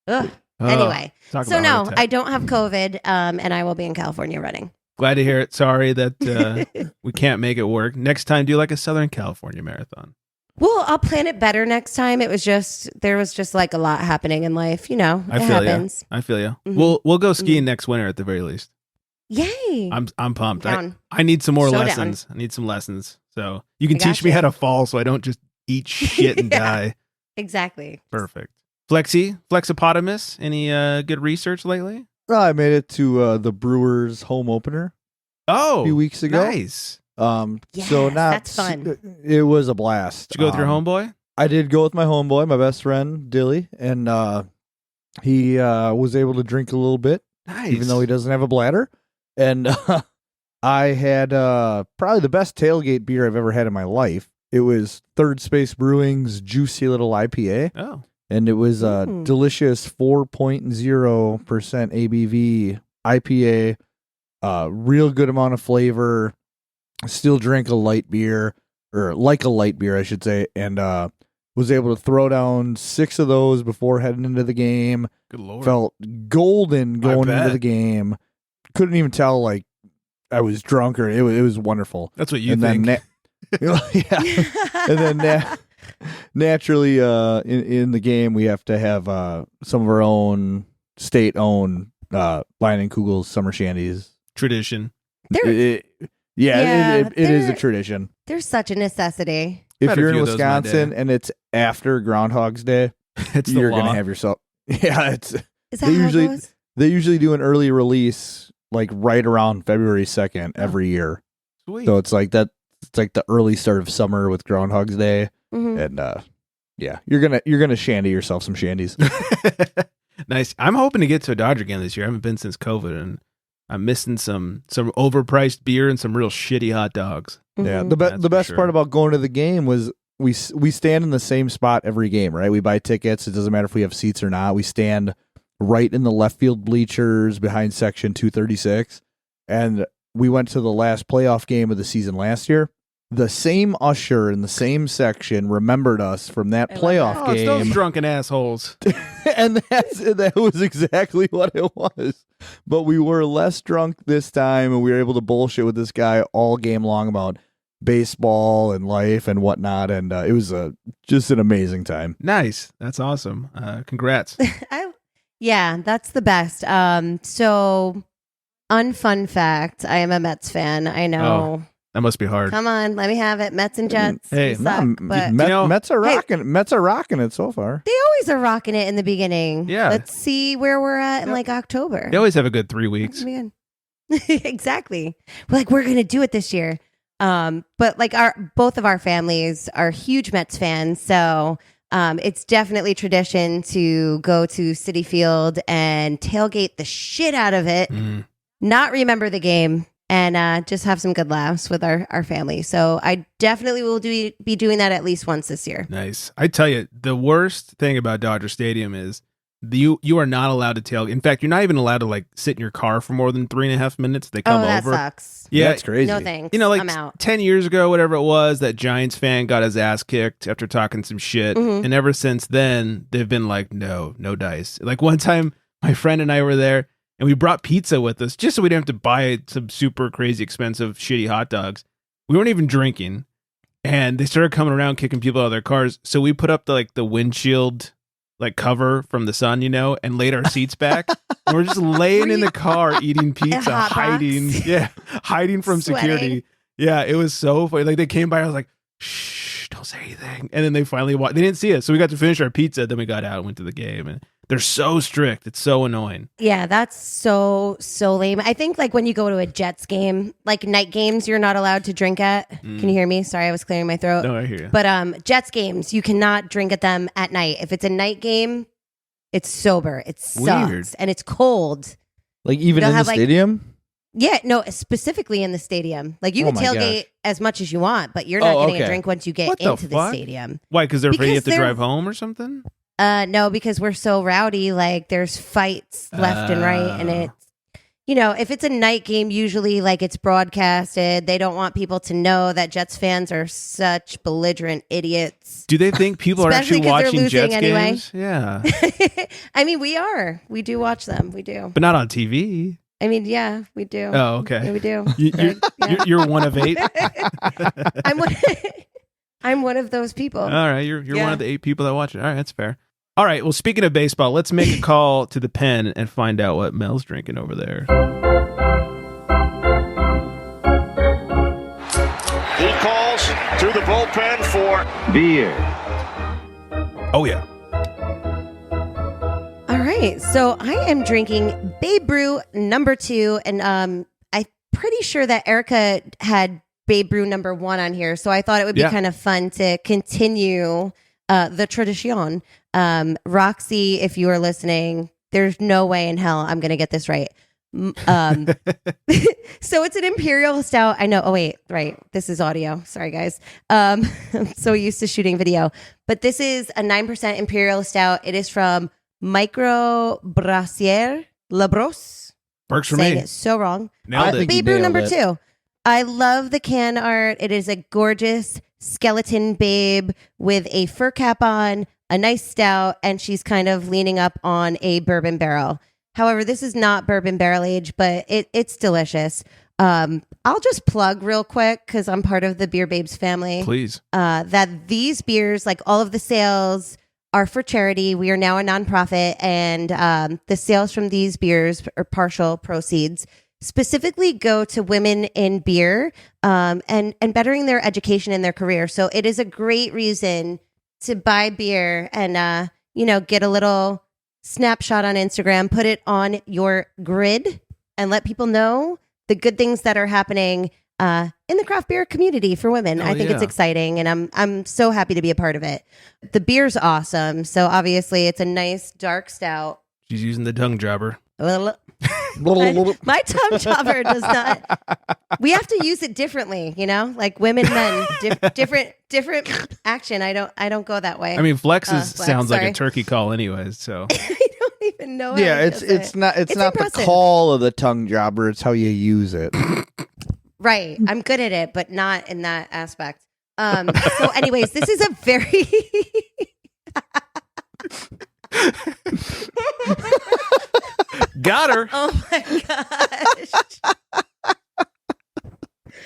[SPEAKER 2] Ugh. Anyway,
[SPEAKER 3] talk
[SPEAKER 2] so
[SPEAKER 3] about
[SPEAKER 2] no,
[SPEAKER 3] heart attack.
[SPEAKER 2] I don't have COVID, and I will be in California running.
[SPEAKER 3] Glad to hear it. Sorry that we can't make it work. Next time, do like a Southern California marathon.
[SPEAKER 2] Well, I'll plan it better next time. There was just like a lot happening in life, it
[SPEAKER 3] I feel
[SPEAKER 2] happens.
[SPEAKER 3] I feel you.
[SPEAKER 2] Mhm.
[SPEAKER 3] We'll go skiing next winter at the very least.
[SPEAKER 2] Yay!
[SPEAKER 3] I'm pumped.
[SPEAKER 2] Down.
[SPEAKER 3] I need some more
[SPEAKER 2] So down.
[SPEAKER 3] lessons. I need some lessons. So you can
[SPEAKER 2] I got
[SPEAKER 3] teach me
[SPEAKER 2] you.
[SPEAKER 3] how to fall, so I don't just eat shit and
[SPEAKER 2] Yeah.
[SPEAKER 3] die.
[SPEAKER 2] Exactly.
[SPEAKER 3] Perfect. Flexipotamus. Any good research lately?
[SPEAKER 1] Well, I made it to the Brewers home opener
[SPEAKER 3] Oh,
[SPEAKER 1] a few weeks ago.
[SPEAKER 3] nice.
[SPEAKER 1] So
[SPEAKER 2] Yes,
[SPEAKER 1] not
[SPEAKER 2] that's fun.
[SPEAKER 1] It was a blast.
[SPEAKER 3] Did you go with your homeboy?
[SPEAKER 1] I did go with my homeboy, my best friend Dilly, and he was able to drink a little bit,
[SPEAKER 3] Nice.
[SPEAKER 1] even though he doesn't have a bladder. And I had probably the best tailgate beer I've ever had in my life. It was Third Space Brewing's Juicy Little IPA,
[SPEAKER 3] Oh,
[SPEAKER 1] and it was a delicious 4.0% ABV IPA. Real good amount of flavor. Still drank a light beer, or like a light beer, I should say, and was able to throw down 6 of those before heading into the game.
[SPEAKER 3] good lord.
[SPEAKER 1] Felt golden going
[SPEAKER 3] bet.
[SPEAKER 1] into the game. Couldn't even tell like I was drunk, or it was wonderful.
[SPEAKER 3] That's what you
[SPEAKER 1] And
[SPEAKER 3] think.
[SPEAKER 1] then yeah, and then naturally in the game we have to have some of our own state-owned Lion and Kugel's summer shandies.
[SPEAKER 3] Tradition.
[SPEAKER 1] It is a tradition.
[SPEAKER 2] There's such a necessity.
[SPEAKER 1] If
[SPEAKER 3] Had a
[SPEAKER 1] you're in
[SPEAKER 3] few of those in my
[SPEAKER 1] Wisconsin
[SPEAKER 3] day.
[SPEAKER 1] and it's after Groundhog's Day,
[SPEAKER 3] It's the
[SPEAKER 1] you're
[SPEAKER 3] law.
[SPEAKER 1] gonna have yourself. Yeah, it's
[SPEAKER 2] Is that
[SPEAKER 1] They
[SPEAKER 2] how
[SPEAKER 1] usually-
[SPEAKER 2] it goes?
[SPEAKER 1] they usually do an early release like right around February 2nd every year.
[SPEAKER 3] Sweet.
[SPEAKER 1] So it's like that. It's like the early start of summer with Groundhog's Day,
[SPEAKER 2] Mhm.
[SPEAKER 1] and yeah, you're gonna shandy yourself some shandies.
[SPEAKER 3] Nice. I'm hoping to get to a Dodger game this year. I haven't been since COVID, and I'm missing some overpriced beer and some real shitty hot dogs.
[SPEAKER 1] Yeah,
[SPEAKER 2] Mhm.
[SPEAKER 3] That's
[SPEAKER 1] the
[SPEAKER 3] for
[SPEAKER 1] best
[SPEAKER 3] sure.
[SPEAKER 1] part about going to the game was we stand in the same spot every game, right? We buy tickets. It doesn't matter if we have seats or not. We stand right in the left field bleachers behind section 236, and we went to the last playoff game of the season last year, the same usher in the same section remembered us from that playoff
[SPEAKER 3] Oh, it's those
[SPEAKER 1] game.
[SPEAKER 3] drunken assholes.
[SPEAKER 1] And that was exactly what it was. But we were less drunk this time, and we were able to bullshit with this guy all game long about baseball and life and whatnot. And it was just an amazing time.
[SPEAKER 3] Nice. That's awesome. Congrats.
[SPEAKER 2] Yeah, that's the best. So, unfun fact, I am a Mets fan. I know.
[SPEAKER 3] Oh, that must be hard.
[SPEAKER 2] Come on, let me have it. Mets and Jets.
[SPEAKER 3] Hey,
[SPEAKER 2] They suck, but
[SPEAKER 1] Mets are rocking. Mets are rocking it so far.
[SPEAKER 2] they always are rocking it in the beginning.
[SPEAKER 3] Yeah.
[SPEAKER 2] Let's see where we're at in like October.
[SPEAKER 3] They always have a good 3 weeks.
[SPEAKER 2] Man. Exactly. We're gonna do it this year. But like both of our families are huge Mets fans, so it's definitely tradition to go to Citi Field and tailgate the shit out of it, not remember the game, and just have some good laughs with our family. So I definitely will be doing that at least once this year.
[SPEAKER 3] Nice. I tell you, the worst thing about Dodger Stadium is you are not allowed to tailgate. In fact, you're not even allowed to like sit in your car for more than 3.5 minutes. They come
[SPEAKER 2] that
[SPEAKER 3] over.
[SPEAKER 2] sucks.
[SPEAKER 3] Yeah,
[SPEAKER 1] that's crazy.
[SPEAKER 2] No thanks.
[SPEAKER 3] You know, like
[SPEAKER 2] I'm out.
[SPEAKER 3] 10 years ago, whatever it was, that Giants fan got his ass kicked after talking some shit. And ever since then, they've been like, no dice. Like one time, my friend and I were there, and we brought pizza with us just so we didn't have to buy some super crazy expensive shitty hot dogs. We weren't even drinking, and they started coming around kicking people out of their cars. So we put up the windshield like cover from the sun, and laid our seats back. And we're just laying in the car eating pizza, hiding from
[SPEAKER 2] Sweating.
[SPEAKER 3] security. Yeah, it was so funny. Like they came by, I was like, shh, don't say anything. And then they finally walked. They didn't see us, so we got to finish our pizza. Then we got out and went to the game, and they're so strict. It's so annoying.
[SPEAKER 2] Yeah, that's so lame. I think like when you go to a Jets game, like night games, you're not allowed to drink at. Can you hear me? Sorry, I was clearing my throat.
[SPEAKER 3] No, I hear you.
[SPEAKER 2] But Jets games, you cannot drink at them at night. If it's a night game, it's sober. It sucks.
[SPEAKER 3] Weird.
[SPEAKER 2] And it's cold.
[SPEAKER 1] Like even
[SPEAKER 2] They'll
[SPEAKER 1] in the
[SPEAKER 2] have, like-
[SPEAKER 1] stadium?
[SPEAKER 2] Yeah, no, specifically in the stadium. Like you
[SPEAKER 1] Oh
[SPEAKER 2] can
[SPEAKER 1] my
[SPEAKER 2] tailgate as much as you want, but you're not getting
[SPEAKER 1] okay.
[SPEAKER 2] a drink once you get
[SPEAKER 3] What the
[SPEAKER 2] into the
[SPEAKER 3] fuck?
[SPEAKER 2] stadium.
[SPEAKER 3] Why? Because they're afraid you have to
[SPEAKER 2] Because they're-
[SPEAKER 3] drive home or something?
[SPEAKER 2] No, because we're so rowdy. Like there's fights left and right, and it's if it's a night game, usually like it's broadcasted. They don't want people to know that Jets fans are such belligerent idiots.
[SPEAKER 3] Do they think people are
[SPEAKER 2] Especially
[SPEAKER 3] actually
[SPEAKER 2] 'cause they're
[SPEAKER 3] watching
[SPEAKER 2] losing
[SPEAKER 3] Jets
[SPEAKER 2] anyway.
[SPEAKER 3] games? Yeah,
[SPEAKER 2] I mean, we are. We do watch them. We do.
[SPEAKER 3] but not on TV.
[SPEAKER 2] I mean, yeah, we do.
[SPEAKER 3] Oh, okay.
[SPEAKER 2] Yeah, we do.
[SPEAKER 3] You're one of 8.
[SPEAKER 2] I'm one. I'm one of those people.
[SPEAKER 3] All right, you're one of the 8 people that watch it. All right, that's fair. All right, well, speaking of baseball, let's make a call to the pen and find out what Mel's drinking over there.
[SPEAKER 5] He calls to the bullpen for
[SPEAKER 6] beer.
[SPEAKER 3] Oh yeah.
[SPEAKER 2] All right, so I am drinking Babe Brew number 2, and I'm pretty sure that Erica had Babe Brew number 1 on here, so I thought it would be kind of fun to continue the tradition. Roxy, if you are listening, there's no way in hell I'm going to get this right. So it's an Imperial Stout. I know. Oh, wait. Right. This is audio. Sorry, guys. I'm so used to shooting video. But this is a 9% Imperial Stout. It is from Microbrasserie, Labrosse.
[SPEAKER 3] Works for
[SPEAKER 2] Saying
[SPEAKER 3] me.
[SPEAKER 2] it so wrong.
[SPEAKER 3] Nailed it.
[SPEAKER 2] Babe Brew number 2. I love the can art. It is a gorgeous skeleton babe with a fur cap on, a nice stout, and she's kind of leaning up on a bourbon barrel. However, this is not bourbon barrel aged, but it's delicious. I'll just plug real quick because I'm part of the Beer Babes family.
[SPEAKER 3] Please.
[SPEAKER 2] That these beers, like all of the sales, are for charity. We are now a nonprofit, and the sales from these beers or partial proceeds specifically go to women in beer and bettering their education and their career. So it is a great reason to buy beer and get a little snapshot on Instagram, put it on your grid, and let people know the good things that are happening in the craft beer community for women. I think it's exciting, and I'm so happy to be a part of it. The beer's awesome. So obviously it's a nice dark stout.
[SPEAKER 3] She's using the tongue jobber.
[SPEAKER 2] My tongue jobber does not. We have to use it differently, like women, men, different action. I don't go that way.
[SPEAKER 3] I mean, Flex
[SPEAKER 2] Flex,
[SPEAKER 3] sounds like
[SPEAKER 2] sorry.
[SPEAKER 3] a turkey call, anyways. So
[SPEAKER 2] I don't even know.
[SPEAKER 1] Yeah,
[SPEAKER 2] how to
[SPEAKER 1] it's
[SPEAKER 2] say it.
[SPEAKER 1] not the
[SPEAKER 2] impressive.
[SPEAKER 1] call of the tongue jobber. It's how you use it.
[SPEAKER 2] Right. I'm good at it, but not in that aspect. So anyways, this is a very
[SPEAKER 3] Got her.
[SPEAKER 2] Oh my gosh.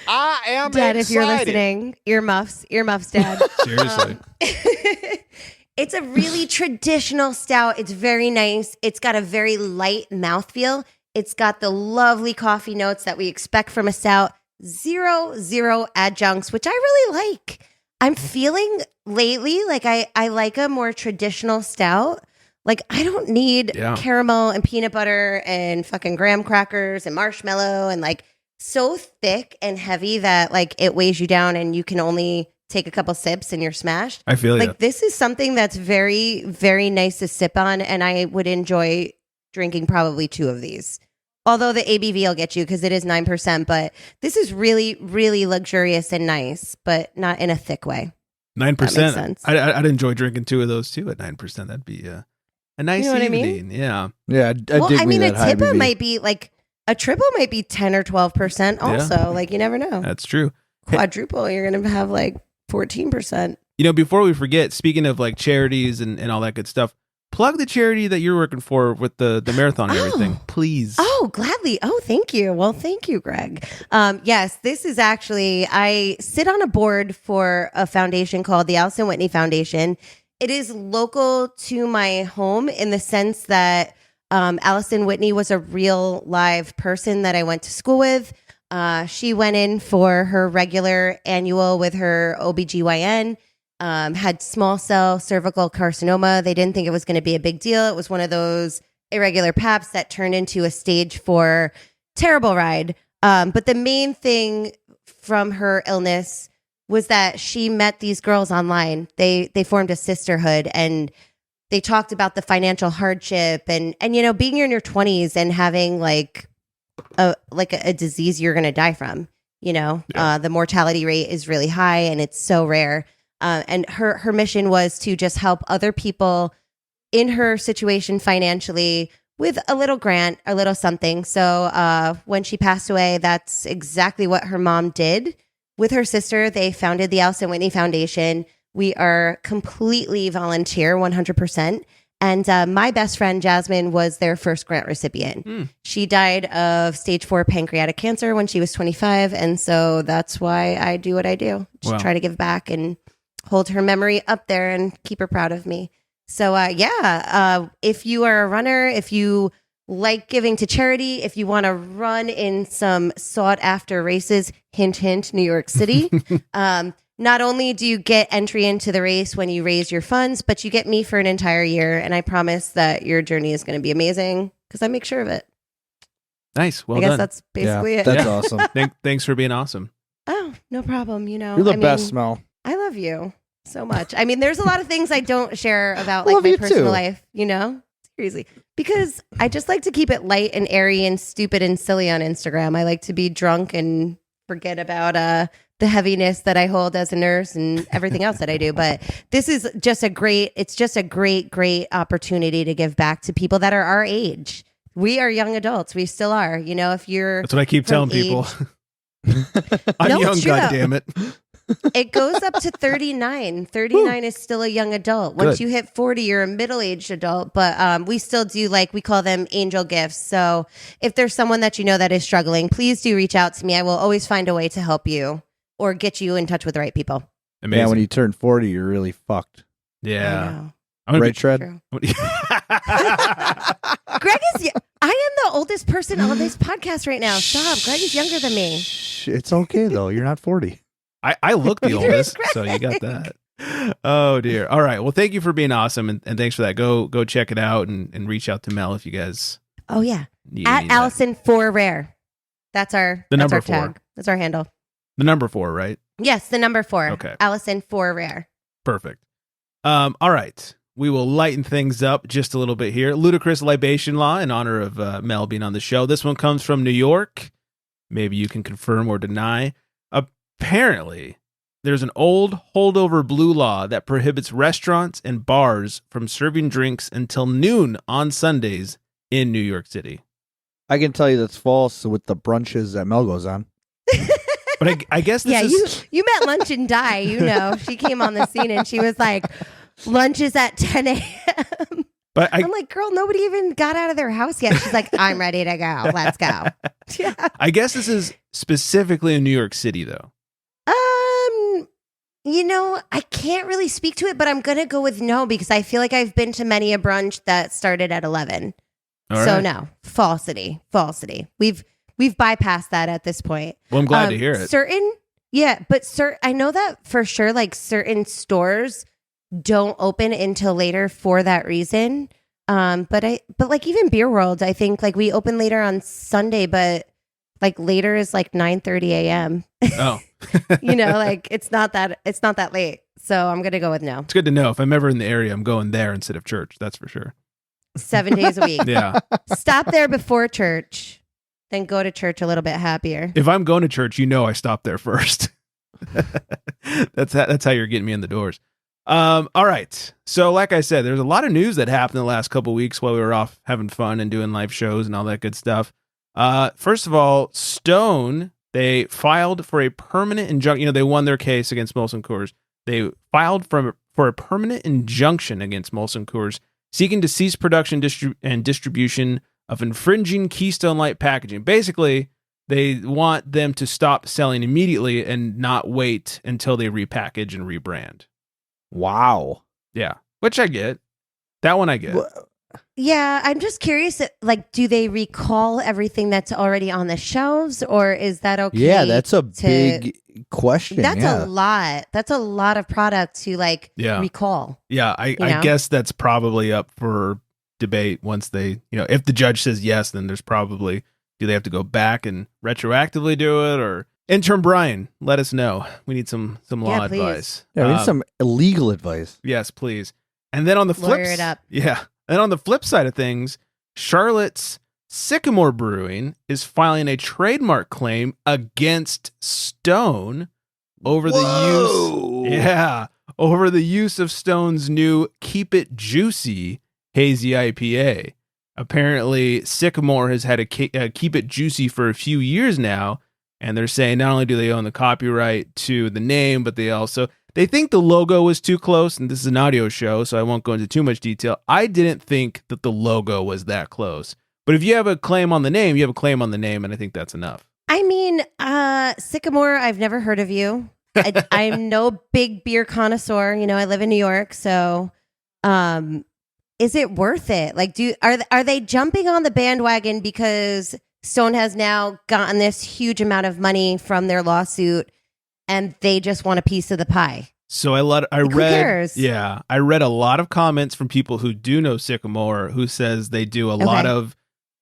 [SPEAKER 6] I am
[SPEAKER 2] Dad,
[SPEAKER 6] excited.
[SPEAKER 2] if you're listening, earmuffs, Dad.
[SPEAKER 3] Seriously.
[SPEAKER 2] It's a really traditional stout. It's very nice. It's got a very light mouthfeel. It's got the lovely coffee notes that we expect from a stout. Zero adjuncts, which I really like. I'm feeling lately like I like a more traditional stout. Like I don't need caramel and peanut butter and fucking graham crackers and marshmallow and like so thick and heavy that like it weighs you down and you can only take a couple sips and you're smashed.
[SPEAKER 3] I feel
[SPEAKER 2] like this is something that's very, very nice to sip on, and I would enjoy drinking probably 2 of these. Although the ABV will get you because it is 9%, but this is really, really luxurious and nice, but not in a thick way.
[SPEAKER 3] 9%. I'd enjoy drinking 2 of those too at 9%. That'd be a nice evening. I mean? Yeah.
[SPEAKER 1] Yeah.
[SPEAKER 2] I mean, a tippa might be like a triple might be 10 or 12% also. Yeah. Like you never know.
[SPEAKER 3] That's true.
[SPEAKER 2] Quadruple, you're going to have like 14%.
[SPEAKER 3] You know, before we forget, speaking of like charities and all that good stuff, plug the charity that you're working for with the marathon and everything, please.
[SPEAKER 2] Oh, gladly. Oh, thank you. Well, thank you, Greg. Yes, this is actually, I sit on a board for a foundation called the Allison Whitney Foundation. It is local to my home in the sense that Allison Whitney was a real live person that I went to school with. She went in for her regular annual with her OBGYN, had small cell cervical carcinoma. They didn't think it was going to be a big deal. It was one of those irregular paps that turned into a stage 4 terrible ride. But the main thing from her illness was that she met these girls online. They formed a sisterhood and they talked about the financial hardship and you know, being in your 20s and having like a disease you're going to die from, you know, the mortality rate is really high and it's so rare. And her mission was to just help other people in her situation financially with a little grant, a little something. So when she passed away, that's exactly what her mom did. With her sister, they founded the Allison Whitney Foundation. We are completely volunteer, 100%. And my best friend, Jasmine, was their first grant recipient. She died of stage 4 pancreatic cancer when she was 25. And so that's why I do what I do. Just try to give back and hold her memory up there and keep her proud of me. So, if you are a runner, if you like giving to charity, if you want to run in some sought after races, hint, hint, New York City, not only do you get entry into the race when you raise your funds, but you get me for an entire year. And I promise that your journey is going to be amazing because I make sure of it.
[SPEAKER 3] Nice. Well
[SPEAKER 2] I
[SPEAKER 3] done.
[SPEAKER 2] guess that's basically it.
[SPEAKER 1] That's awesome.
[SPEAKER 3] Thanks for being awesome.
[SPEAKER 2] Oh, no problem. You know,
[SPEAKER 1] You're the best, Mel.
[SPEAKER 2] I love you so much. I mean, there's a lot of things I don't share about like my personal life, you know, seriously, because I just like to keep it light and airy and stupid and silly on Instagram. I like to be drunk and forget about the heaviness that I hold as a nurse and everything else that I do. But this is just a great opportunity to give back to people that are our age. We are young adults. We still are. You know, if you're
[SPEAKER 3] That's what I keep telling people. I'm young, goddammit.
[SPEAKER 2] It goes up to 39. 39 is still a young adult. Once you hit 40, you're a middle-aged adult. But we still do, like, we call them angel gifts. So if there's someone that you know that is struggling, please do reach out to me. I will always find a way to help you or get you in touch with the right people.
[SPEAKER 3] Amazing.
[SPEAKER 1] Yeah, when you turn 40, you're really fucked.
[SPEAKER 3] Yeah.
[SPEAKER 1] Right, Shred?
[SPEAKER 2] Greg is... I am the oldest person on this podcast right now. Stop. Greg is younger than me.
[SPEAKER 1] It's okay, though. You're not 40.
[SPEAKER 3] I look the oldest, so you got that. Oh, dear. All right. Well, thank you for being awesome, and thanks for that. Go check it out and reach out to Mel if you guys...
[SPEAKER 2] Oh, yeah. At Allison 4 Rare. That's our
[SPEAKER 3] number 4.
[SPEAKER 2] Tag. That's our handle.
[SPEAKER 3] The number 4, right?
[SPEAKER 2] Yes, the number 4.
[SPEAKER 3] Okay.
[SPEAKER 2] Allison 4 Rare.
[SPEAKER 3] Perfect. All right. We will lighten things up just a little bit here. Ludicrous libation law in honor of Mel being on the show. This one comes from New York. Maybe you can confirm or deny. Apparently, there's an old holdover blue law that prohibits restaurants and bars from serving drinks until noon on Sundays in New York City.
[SPEAKER 1] I can tell you that's false with the brunches that Mel goes on.
[SPEAKER 3] But I guess this is...
[SPEAKER 2] you met Lunch and Die. You know, she came on the scene and she was like, lunch is at 10 a.m.
[SPEAKER 3] But
[SPEAKER 2] I'm like, girl, nobody even got out of their house yet. She's like, I'm ready to go. Let's go. Yeah.
[SPEAKER 3] I guess this is specifically in New York City, though.
[SPEAKER 2] You know, I can't really speak to it, but I'm going to go with no because I feel like I've been to many a brunch that started at 11. So no, falsity. We've bypassed that at this point.
[SPEAKER 3] Well, I'm glad to hear it.
[SPEAKER 2] I know that for sure, like certain stores don't open until later for that reason. But like even Beer World, I think like we open later on Sunday, but like later is like 9:30 a.m.
[SPEAKER 3] Oh,
[SPEAKER 2] you know, like it's not that late. So I'm gonna go with no.
[SPEAKER 3] It's good to know. If I'm ever in the area, I'm going there instead of church. That's for sure.
[SPEAKER 2] 7 days a week.
[SPEAKER 3] Yeah.
[SPEAKER 2] Stop there before church, then go to church a little bit happier.
[SPEAKER 3] If I'm going to church, you know I stop there first. That's how you're getting me in the doors. All right. So like I said, there's a lot of news that happened in the last couple of weeks while we were off having fun and doing live shows and all that good stuff. First of all, Stone, they filed for a permanent injunction. You know, they won their case against Molson Coors. They filed for a permanent injunction against Molson Coors, seeking to cease production and distribution of infringing Keystone Light packaging. Basically, they want them to stop selling immediately and not wait until they repackage and rebrand.
[SPEAKER 1] Wow.
[SPEAKER 3] Yeah, which I get. That one I get.
[SPEAKER 2] Yeah, I'm just curious, like, do they recall everything that's already on the shelves, or is that okay?
[SPEAKER 1] Yeah, that's a big question.
[SPEAKER 2] That's a lot. That's a lot of product to, like, recall.
[SPEAKER 3] Yeah, I guess that's probably up for debate once they, you know, if the judge says yes, then there's probably, do they have to go back and retroactively do it, or... Intern Brian, let us know. We need some law advice.
[SPEAKER 1] Yeah, we need some legal advice.
[SPEAKER 3] Yes, please. And then on the
[SPEAKER 2] Lawyer it up.
[SPEAKER 3] Yeah. And on the flip side of things, Charlotte's Sycamore Brewing is filing a trademark claim against Stone over over the use of Stone's new Keep It Juicy hazy IPA. Apparently, Sycamore has had a Keep It Juicy for a few years now. And they're saying not only do they own the copyright to the name, but they think the logo was too close. And this is an audio show, so I won't go into too much detail. I didn't think that the logo was that close. But if you have a claim on the name, you have a claim on the name, and I think that's enough.
[SPEAKER 2] I mean, Sycamore, I've never heard of you. I'm no big beer connoisseur. You know, I live in New York, so is it worth it? Like, are they jumping on the bandwagon because Stone has now gotten this huge amount of money from their lawsuit and they just want a piece of the pie?
[SPEAKER 3] So I read a lot of comments from people who do know Sycamore who says they do a lot of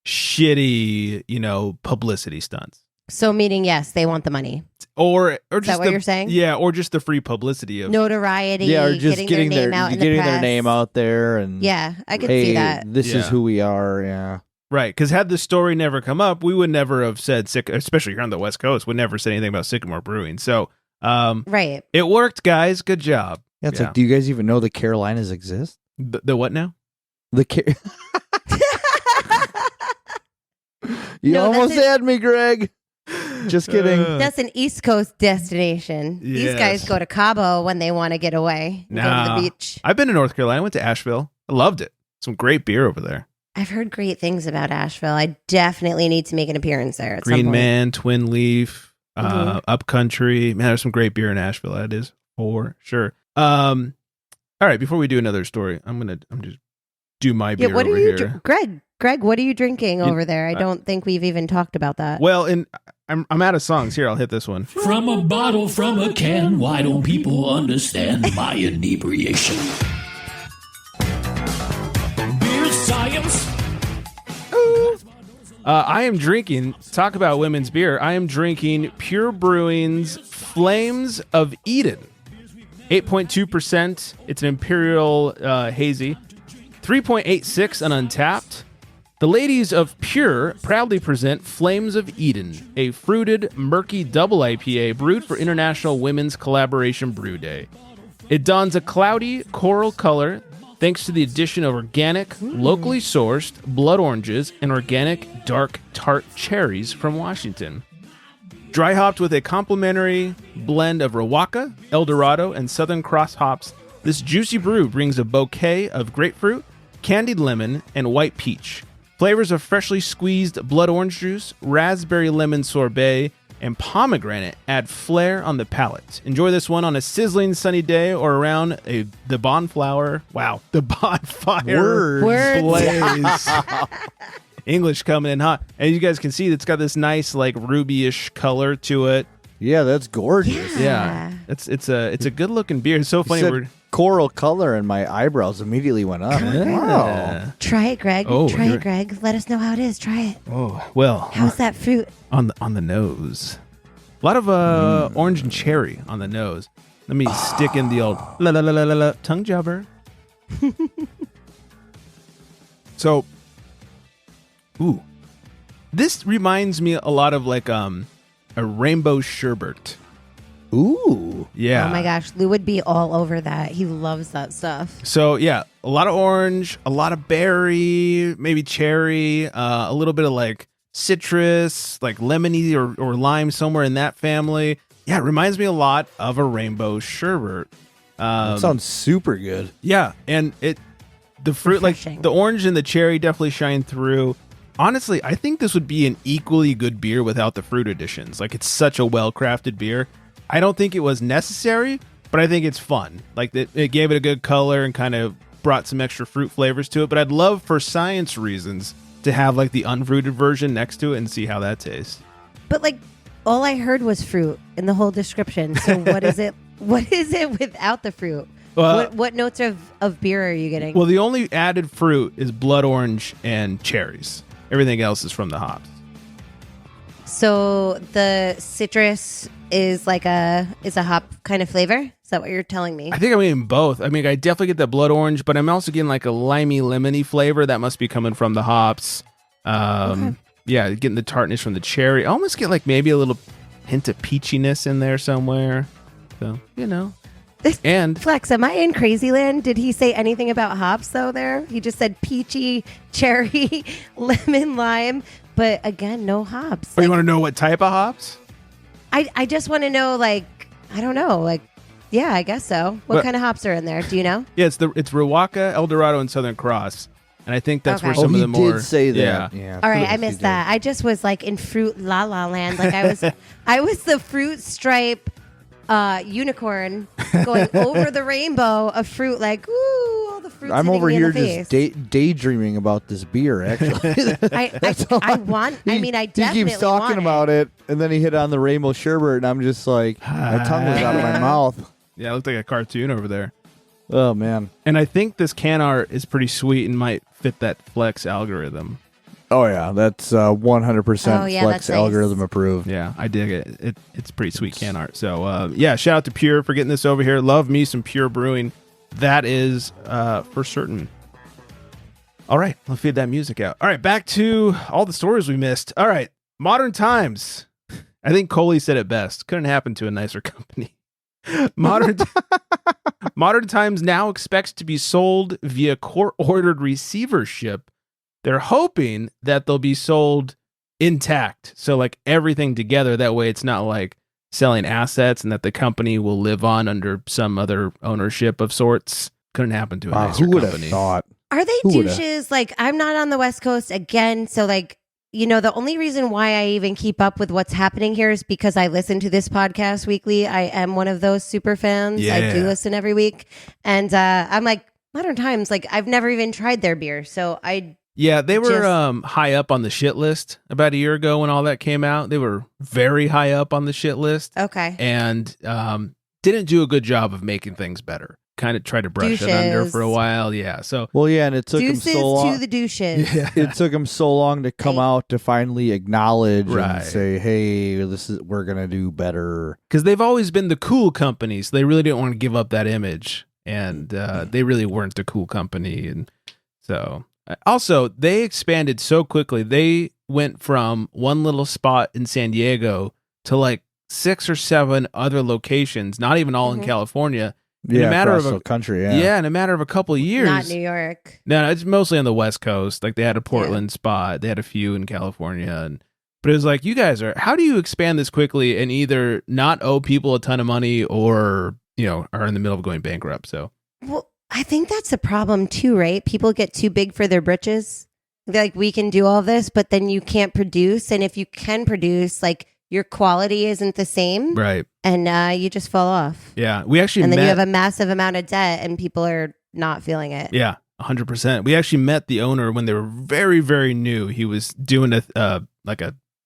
[SPEAKER 3] shitty, you know, publicity stunts.
[SPEAKER 2] So meaning, yes, they want the money.
[SPEAKER 3] Or
[SPEAKER 2] is
[SPEAKER 3] just
[SPEAKER 2] that what you're saying?
[SPEAKER 3] Yeah, or just the free publicity of
[SPEAKER 2] notoriety.
[SPEAKER 1] Yeah, or just
[SPEAKER 2] getting their
[SPEAKER 1] name out there, and
[SPEAKER 2] yeah, I could see that.
[SPEAKER 1] This is who we are. Yeah.
[SPEAKER 3] Right, because had the story never come up, we would never have said, especially here on the West Coast, would never say anything about Sycamore Brewing. So,
[SPEAKER 2] right,
[SPEAKER 3] it worked, guys. Good job.
[SPEAKER 1] Yeah, it's like, do you guys even know the Carolinas exist?
[SPEAKER 3] The what now?
[SPEAKER 1] You almost had me, Greg. Just kidding.
[SPEAKER 2] That's an East Coast destination.
[SPEAKER 3] Yes.
[SPEAKER 2] These guys go to Cabo when they want to get away, go to the beach.
[SPEAKER 3] I've been to North Carolina. I went to Asheville. I loved it. Some great beer over there.
[SPEAKER 2] I've heard great things about Asheville. I definitely need to make an appearance there at
[SPEAKER 3] Green
[SPEAKER 2] some point.
[SPEAKER 3] Man, Twin Leaf, Upcountry. Man, there's some great beer in Asheville. That is for sure. All right, before we do another story, I'm just do my beer over here.
[SPEAKER 2] Greg, what are you drinking over there? I don't think we've even talked about that.
[SPEAKER 3] Well, I'm out of songs. Here, I'll hit this one.
[SPEAKER 6] From a bottle, from a can, why don't people understand my inebriation? Beer science.
[SPEAKER 3] I am drinking, talk about women's beer, I am drinking Pure Brewing's Flames of Eden. 8.2%. It's an Imperial Hazy. 3.86 on Untapped. The ladies of Pure proudly present Flames of Eden, a fruited, murky double IPA brewed for International Women's Collaboration Brew Day. It dons a cloudy coral color thanks to the addition of organic, locally sourced blood oranges and organic dark tart cherries from Washington. Dry hopped with a complementary blend of Rawaka, El Dorado, and Southern Cross hops, this juicy brew brings a bouquet of grapefruit, candied lemon, and white peach. Flavors of freshly squeezed blood orange juice, raspberry lemon sorbet, and pomegranate add flair on the palate. Enjoy this one on a sizzling sunny day or around the bonfire. Wow, the bonfire
[SPEAKER 2] Words.
[SPEAKER 3] blaze. English coming in hot. And you guys can see it's got this nice like ruby-ish color to it.
[SPEAKER 1] Yeah, that's gorgeous.
[SPEAKER 3] Yeah. It's a good looking beer. It's so
[SPEAKER 1] You
[SPEAKER 3] funny.
[SPEAKER 1] said coral color and my eyebrows immediately went up. Wow.
[SPEAKER 2] Try it, Greg.
[SPEAKER 3] Oh,
[SPEAKER 2] Try
[SPEAKER 3] you're-
[SPEAKER 2] it, Greg. Let us know how it is. Try it.
[SPEAKER 3] Oh, well.
[SPEAKER 2] How's that fruit?
[SPEAKER 3] On the nose. A lot of orange and cherry on the nose. Let me stick in the old la la la la la la tongue jobber. So, ooh, this reminds me a lot of like a rainbow sherbet.
[SPEAKER 1] Ooh.
[SPEAKER 3] Yeah.
[SPEAKER 2] Oh my gosh, Lou would be all over that. He loves that stuff.
[SPEAKER 3] So yeah, a lot of orange, a lot of berry, maybe cherry, a little bit of like citrus, like lemony or lime somewhere in that family. Yeah, it reminds me a lot of a rainbow sherbet.
[SPEAKER 1] That sounds super good.
[SPEAKER 3] Yeah, and the fruit,
[SPEAKER 2] Refreshing.
[SPEAKER 3] like the orange and the cherry, definitely shine through. Honestly, I think this would be an equally good beer without the fruit additions. Like, it's such a well-crafted beer. I don't think it was necessary, but I think it's fun. Like, it gave it a good color and kind of brought some extra fruit flavors to it. But I'd love, for science reasons, to have like the unfruited version next to it and see how that tastes.
[SPEAKER 2] But like, all I heard was fruit in the whole description. So what is it? What is it without the fruit? What notes of beer are you getting?
[SPEAKER 3] Well, the only added fruit is blood orange and cherries. Everything else is from the hops.
[SPEAKER 2] So the citrus is like a hop kind of flavor? Is that what you're telling me?
[SPEAKER 3] I think I'm getting both. I mean, I definitely get that blood orange, but I'm also getting like a limey, lemony flavor that must be coming from the hops.
[SPEAKER 2] Okay.
[SPEAKER 3] Yeah, getting the tartness from the cherry. I almost get like maybe a little hint of peachiness in there somewhere. So, you know. And
[SPEAKER 2] Flex, am I in crazy land? Did he say anything about hops though there? He just said peachy, cherry, lemon, lime, but again, no hops.
[SPEAKER 3] you want to know what type of hops?
[SPEAKER 2] I just want to know, like, I don't know, like, yeah, I guess so. What kind of hops are in there? Do you know?
[SPEAKER 3] Yeah, it's Rawaka, El Dorado, and Southern Cross. And I think that's where
[SPEAKER 2] Okay.
[SPEAKER 3] some of
[SPEAKER 1] he
[SPEAKER 3] the more
[SPEAKER 1] did say that. Yeah.
[SPEAKER 2] All right,
[SPEAKER 1] Yes,
[SPEAKER 2] I
[SPEAKER 1] he
[SPEAKER 2] missed
[SPEAKER 1] did.
[SPEAKER 2] that. I just was like in fruit la la land. Like I was the fruit stripe unicorn going over the rainbow of fruit. Like, ooh, all the fruit.
[SPEAKER 1] I'm over
[SPEAKER 2] me
[SPEAKER 1] here
[SPEAKER 2] in the
[SPEAKER 1] just
[SPEAKER 2] face.
[SPEAKER 1] daydreaming about this beer, actually.
[SPEAKER 2] I want. I mean, I definitely
[SPEAKER 1] He keeps talking
[SPEAKER 2] want
[SPEAKER 1] about it, and then he hit on the rainbow sherbet, and I'm just like, my tongue was out of my mouth.
[SPEAKER 3] Yeah, it looked like a cartoon over there.
[SPEAKER 1] Oh, man.
[SPEAKER 3] And I think this can art is pretty sweet and might fit that Flex algorithm.
[SPEAKER 1] Oh, yeah. That's 100%
[SPEAKER 2] Oh, yeah,
[SPEAKER 1] Flex
[SPEAKER 2] that's nice.
[SPEAKER 1] algorithm approved.
[SPEAKER 3] Yeah, I dig it. It's pretty sweet can art. So, yeah, shout out to Pure for getting this over here. Love me some Pure Brewing. That is for certain. All right, let's feed that music out. All right, back to all the stories we missed. All right, modern times. I think Coley said it best. Couldn't happen to a nicer company. Modern Times now expects to be sold via court-ordered receivership. They're hoping that they'll be sold intact. So like everything together. That way it's not like selling assets and that the company will live on under some other ownership of sorts. Couldn't happen to a nicer
[SPEAKER 1] Who would have
[SPEAKER 3] company.
[SPEAKER 1] thought?
[SPEAKER 2] Are they
[SPEAKER 1] Who would've?
[SPEAKER 2] douches? Like, I'm not on the West Coast again, so like, you know, the only reason why I even keep up with what's happening here is because I listen to this podcast weekly. I am one of those super fans. I do
[SPEAKER 3] Yeah.
[SPEAKER 2] listen every week, and I'm like, Modern Times. Like, I've never even tried their beer, so
[SPEAKER 3] Yeah, they were
[SPEAKER 2] Just-
[SPEAKER 3] high up on the shit list about a year ago when all that came out. They were very high up on the shit list
[SPEAKER 2] okay.
[SPEAKER 3] and didn't do a good job of making things better. Kind of tried to brush it under
[SPEAKER 2] Douches.
[SPEAKER 3] for a while. Yeah, so
[SPEAKER 1] Well, yeah, and it took him
[SPEAKER 2] Deuces
[SPEAKER 1] so long.
[SPEAKER 2] to the douches.
[SPEAKER 1] It took him so long to come out to finally acknowledge
[SPEAKER 3] Right.
[SPEAKER 1] and say, "Hey, we're gonna do better."
[SPEAKER 3] because they've always been the cool company, so they really didn't want to give up that image, and they really weren't the cool company, and so also they expanded so quickly. They went from one little spot in San Diego to like 6 or 7 other locations, not even all in California. In
[SPEAKER 1] Yeah,
[SPEAKER 3] a matter
[SPEAKER 1] across
[SPEAKER 3] of
[SPEAKER 1] the country. Yeah.
[SPEAKER 3] Yeah, in a matter of a couple of years.
[SPEAKER 2] Not New York.
[SPEAKER 3] No, it's mostly on the West Coast. Like they had a Portland spot, they had a few in California, and But it was like, you guys how do you expand this quickly and either not owe people a ton of money or, are in the middle of going bankrupt? So,
[SPEAKER 2] well, I think that's the problem too, right? People get too big for their britches. They're like, we can do all this, but then you can't produce. And if you can produce, like, your quality isn't the same.
[SPEAKER 3] Right.
[SPEAKER 2] And you just fall off.
[SPEAKER 3] Yeah. We actually
[SPEAKER 2] and then you have a massive amount of debt and people are not feeling it.
[SPEAKER 3] Yeah, 100%. We actually met the owner when they were very, very new. He was doing a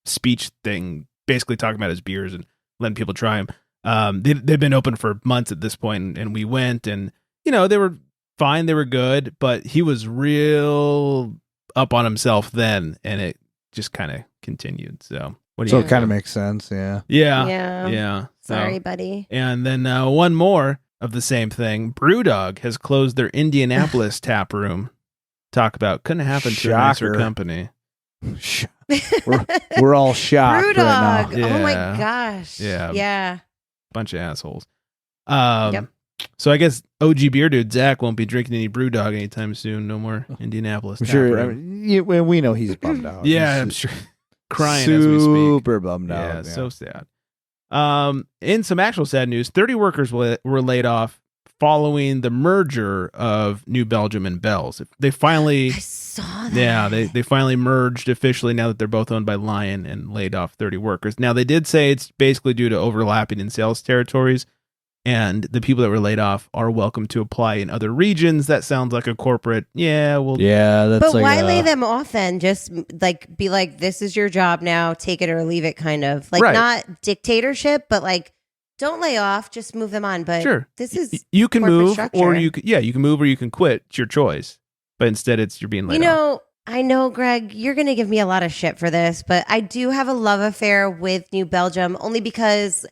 [SPEAKER 3] speech thing, basically talking about his beers and letting people try them. They'd been open for months at this point, and we went, and they were fine, they were good, but he was real up on himself then, and it just kind of continued. So
[SPEAKER 1] it kind of makes sense.
[SPEAKER 2] Yeah. Sorry, buddy.
[SPEAKER 3] And then one more of the same thing. Brewdog has closed their Indianapolis tap room. Talk about couldn't happen to a nicer company.
[SPEAKER 1] We're all shocked
[SPEAKER 2] Brewdog.
[SPEAKER 1] right now.
[SPEAKER 2] Yeah. Oh my gosh.
[SPEAKER 3] Yeah. Bunch of assholes. Yep. So I guess OG beer dude Zach won't be drinking any Brewdog anytime soon. No more Indianapolis.
[SPEAKER 1] I'm sure. I mean, we know he's bummed out.
[SPEAKER 3] Yeah, I'm sure. Crying as we speak.
[SPEAKER 1] Super bummed out.
[SPEAKER 3] Yeah, so sad. In some actual sad news, 30 workers were laid off following the merger of New Belgium and Bell's. They finally,
[SPEAKER 2] I saw that.
[SPEAKER 3] Yeah, they finally merged officially now that they're both owned by Lion, and laid off 30 workers. Now, they did say it's basically due to overlapping in sales territories, and the people that were laid off are welcome to apply in other regions. That sounds like a corporate,
[SPEAKER 1] that's
[SPEAKER 2] but
[SPEAKER 1] like
[SPEAKER 2] why lay them off then? Just like be like, this is your job now, take it or leave it, kind of like not dictatorship, but like don't lay off, just move them on. But
[SPEAKER 3] sure,
[SPEAKER 2] this is
[SPEAKER 3] you can move
[SPEAKER 2] structure.
[SPEAKER 3] or you can move or you can quit. It's your choice. But instead, you're being laid off.
[SPEAKER 2] I know, Greg, you're going to give me a lot of shit for this, but I do have a love affair with New Belgium only because,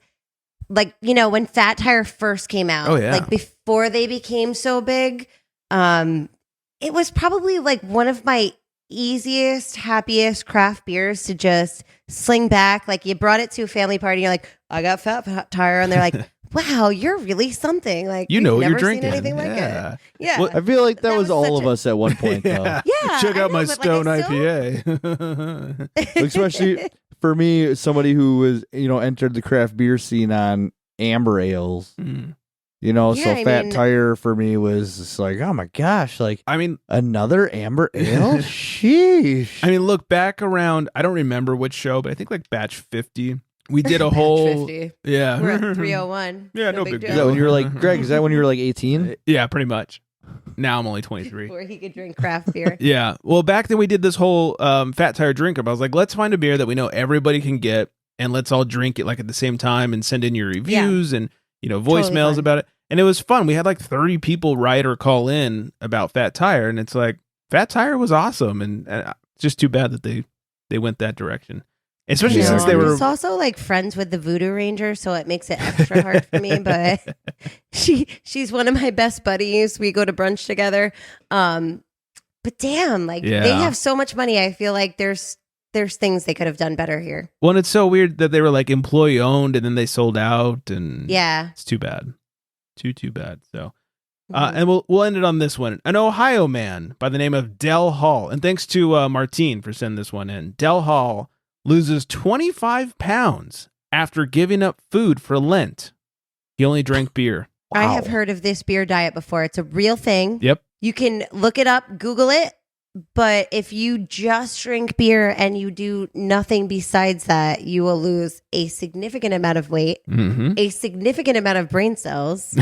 [SPEAKER 2] like, when Fat Tire first came out, like before they became so big, it was probably like one of my easiest, happiest craft beers to just sling back. Like, you brought it to a family party, you're like, I got Fat Tire, and they're like, wow, you're really something. Like,
[SPEAKER 3] what you're
[SPEAKER 2] never
[SPEAKER 3] drinking.
[SPEAKER 2] Seen anything like it. Yeah.
[SPEAKER 1] Well, I feel like that was all of us at one point, though.
[SPEAKER 2] Yeah.
[SPEAKER 3] Check out my Stone
[SPEAKER 2] like,
[SPEAKER 3] IPA.
[SPEAKER 1] Especially for me, somebody who was, entered the craft beer scene on amber ales. So Fat Tire for me was just like, oh my gosh, like, I mean, another amber ale? Sheesh.
[SPEAKER 3] I mean, look back around, I don't remember which show, but I think like batch 50. We did a whole
[SPEAKER 2] 50.
[SPEAKER 3] Yeah.
[SPEAKER 2] We're at 301.
[SPEAKER 3] Yeah, no big deal.
[SPEAKER 1] Is that when you were like, Greg, is that when you were like 18?
[SPEAKER 3] Yeah, pretty much. Now I'm only 23.
[SPEAKER 2] Before he could drink craft beer.
[SPEAKER 3] Yeah. Well, back then we did this whole Fat Tire drink up. I was like, let's find a beer that we know everybody can get, and let's all drink it like at the same time and send in your reviews and voicemails totally about it. And it was fun. We had like 30 people write or call in about Fat Tire, and it's like Fat Tire was awesome, and it's just too bad that they went that direction. Especially since they were...
[SPEAKER 2] He's also like friends with the Voodoo Ranger, so it makes it extra hard for me. But she's one of my best buddies. We go to brunch together. But damn, like they have so much money. I feel like there's things they could have done better here.
[SPEAKER 3] Well, and it's so weird that they were like employee owned and then they sold out, and it's too bad. Too bad. So, and we'll end it on this one. An Ohio man by the name of Del Hall, and thanks to Martine for sending this one in. Del Hall loses 25 pounds after giving up food for Lent. He only drank beer.
[SPEAKER 2] Wow. I have heard of this beer diet before. It's a real thing.
[SPEAKER 3] Yep.
[SPEAKER 2] You can look it up, Google it. But if you just drink beer and you do nothing besides that, you will lose a significant amount of weight, a significant amount of brain cells,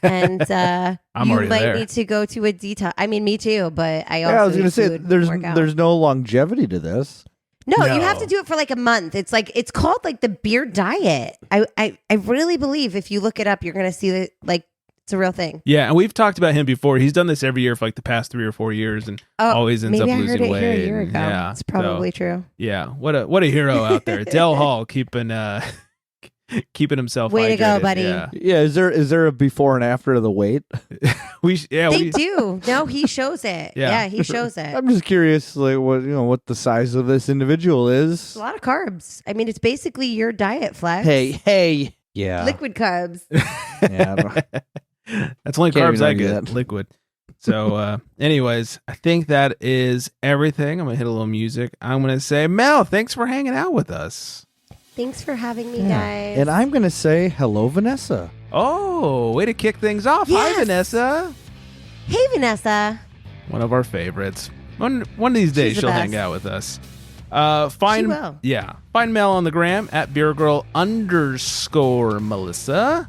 [SPEAKER 2] and you might need to go to a detox. I mean, me too, but I also
[SPEAKER 1] I was going to say there's no longevity to this.
[SPEAKER 2] No, you have to do it for like a month. It's like it's called like the beer diet. I really believe if you look it up, you're going to see that like it's a real thing.
[SPEAKER 3] Yeah, and we've talked about him before. He's done this every year for like the past 3 or 4 years, and always ends up losing weight.
[SPEAKER 2] Maybe I heard it here a year ago. Yeah, it's probably true.
[SPEAKER 3] Yeah, what a hero out there, Del Hall, keeping himself.
[SPEAKER 2] Way
[SPEAKER 3] hydrated.
[SPEAKER 2] to go, buddy.
[SPEAKER 3] Yeah.
[SPEAKER 1] Is there a before and after of the weight?
[SPEAKER 2] They do. No, he shows it. Yeah, he shows it.
[SPEAKER 1] I'm just curious, like what the size of this individual is.
[SPEAKER 2] It's a lot of carbs. I mean, it's basically your diet, Flex.
[SPEAKER 1] Hey, yeah,
[SPEAKER 2] liquid carbs.
[SPEAKER 1] Yeah,
[SPEAKER 3] that's only carbs I get. Liquid. So, anyways, I think that is everything. I'm going to hit a little music. I'm going to say, Mel, thanks for hanging out with us.
[SPEAKER 2] Thanks for having me, guys.
[SPEAKER 1] And I'm going to say hello, Vanessa.
[SPEAKER 3] Oh, way to kick things off.
[SPEAKER 2] Yes.
[SPEAKER 3] Hi, Vanessa.
[SPEAKER 2] Hey, Vanessa.
[SPEAKER 3] One of our favorites. One of these days,
[SPEAKER 2] She's the
[SPEAKER 3] she'll
[SPEAKER 2] best.
[SPEAKER 3] hang out with us.
[SPEAKER 2] She will.
[SPEAKER 3] Yeah. Find Mel on the gram at beergirl_Melissa.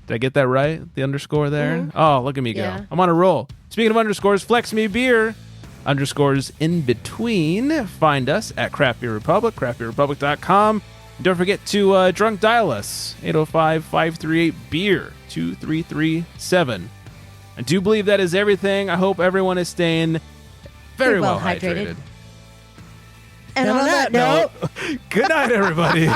[SPEAKER 3] Did I get that right? The underscore there?
[SPEAKER 2] Mhm.
[SPEAKER 3] Oh, look at me go.
[SPEAKER 2] Yeah.
[SPEAKER 3] I'm on a roll. Speaking of underscores, Flex Me Beer, underscores in between. Find us at Craft Beer Republic, craftbeerrepublic.com. Don't forget to drunk dial us, 805-538-BEER, 2337. I do believe that is everything. I hope everyone is staying very well hydrated.
[SPEAKER 2] And on that note,
[SPEAKER 3] Good night, everybody.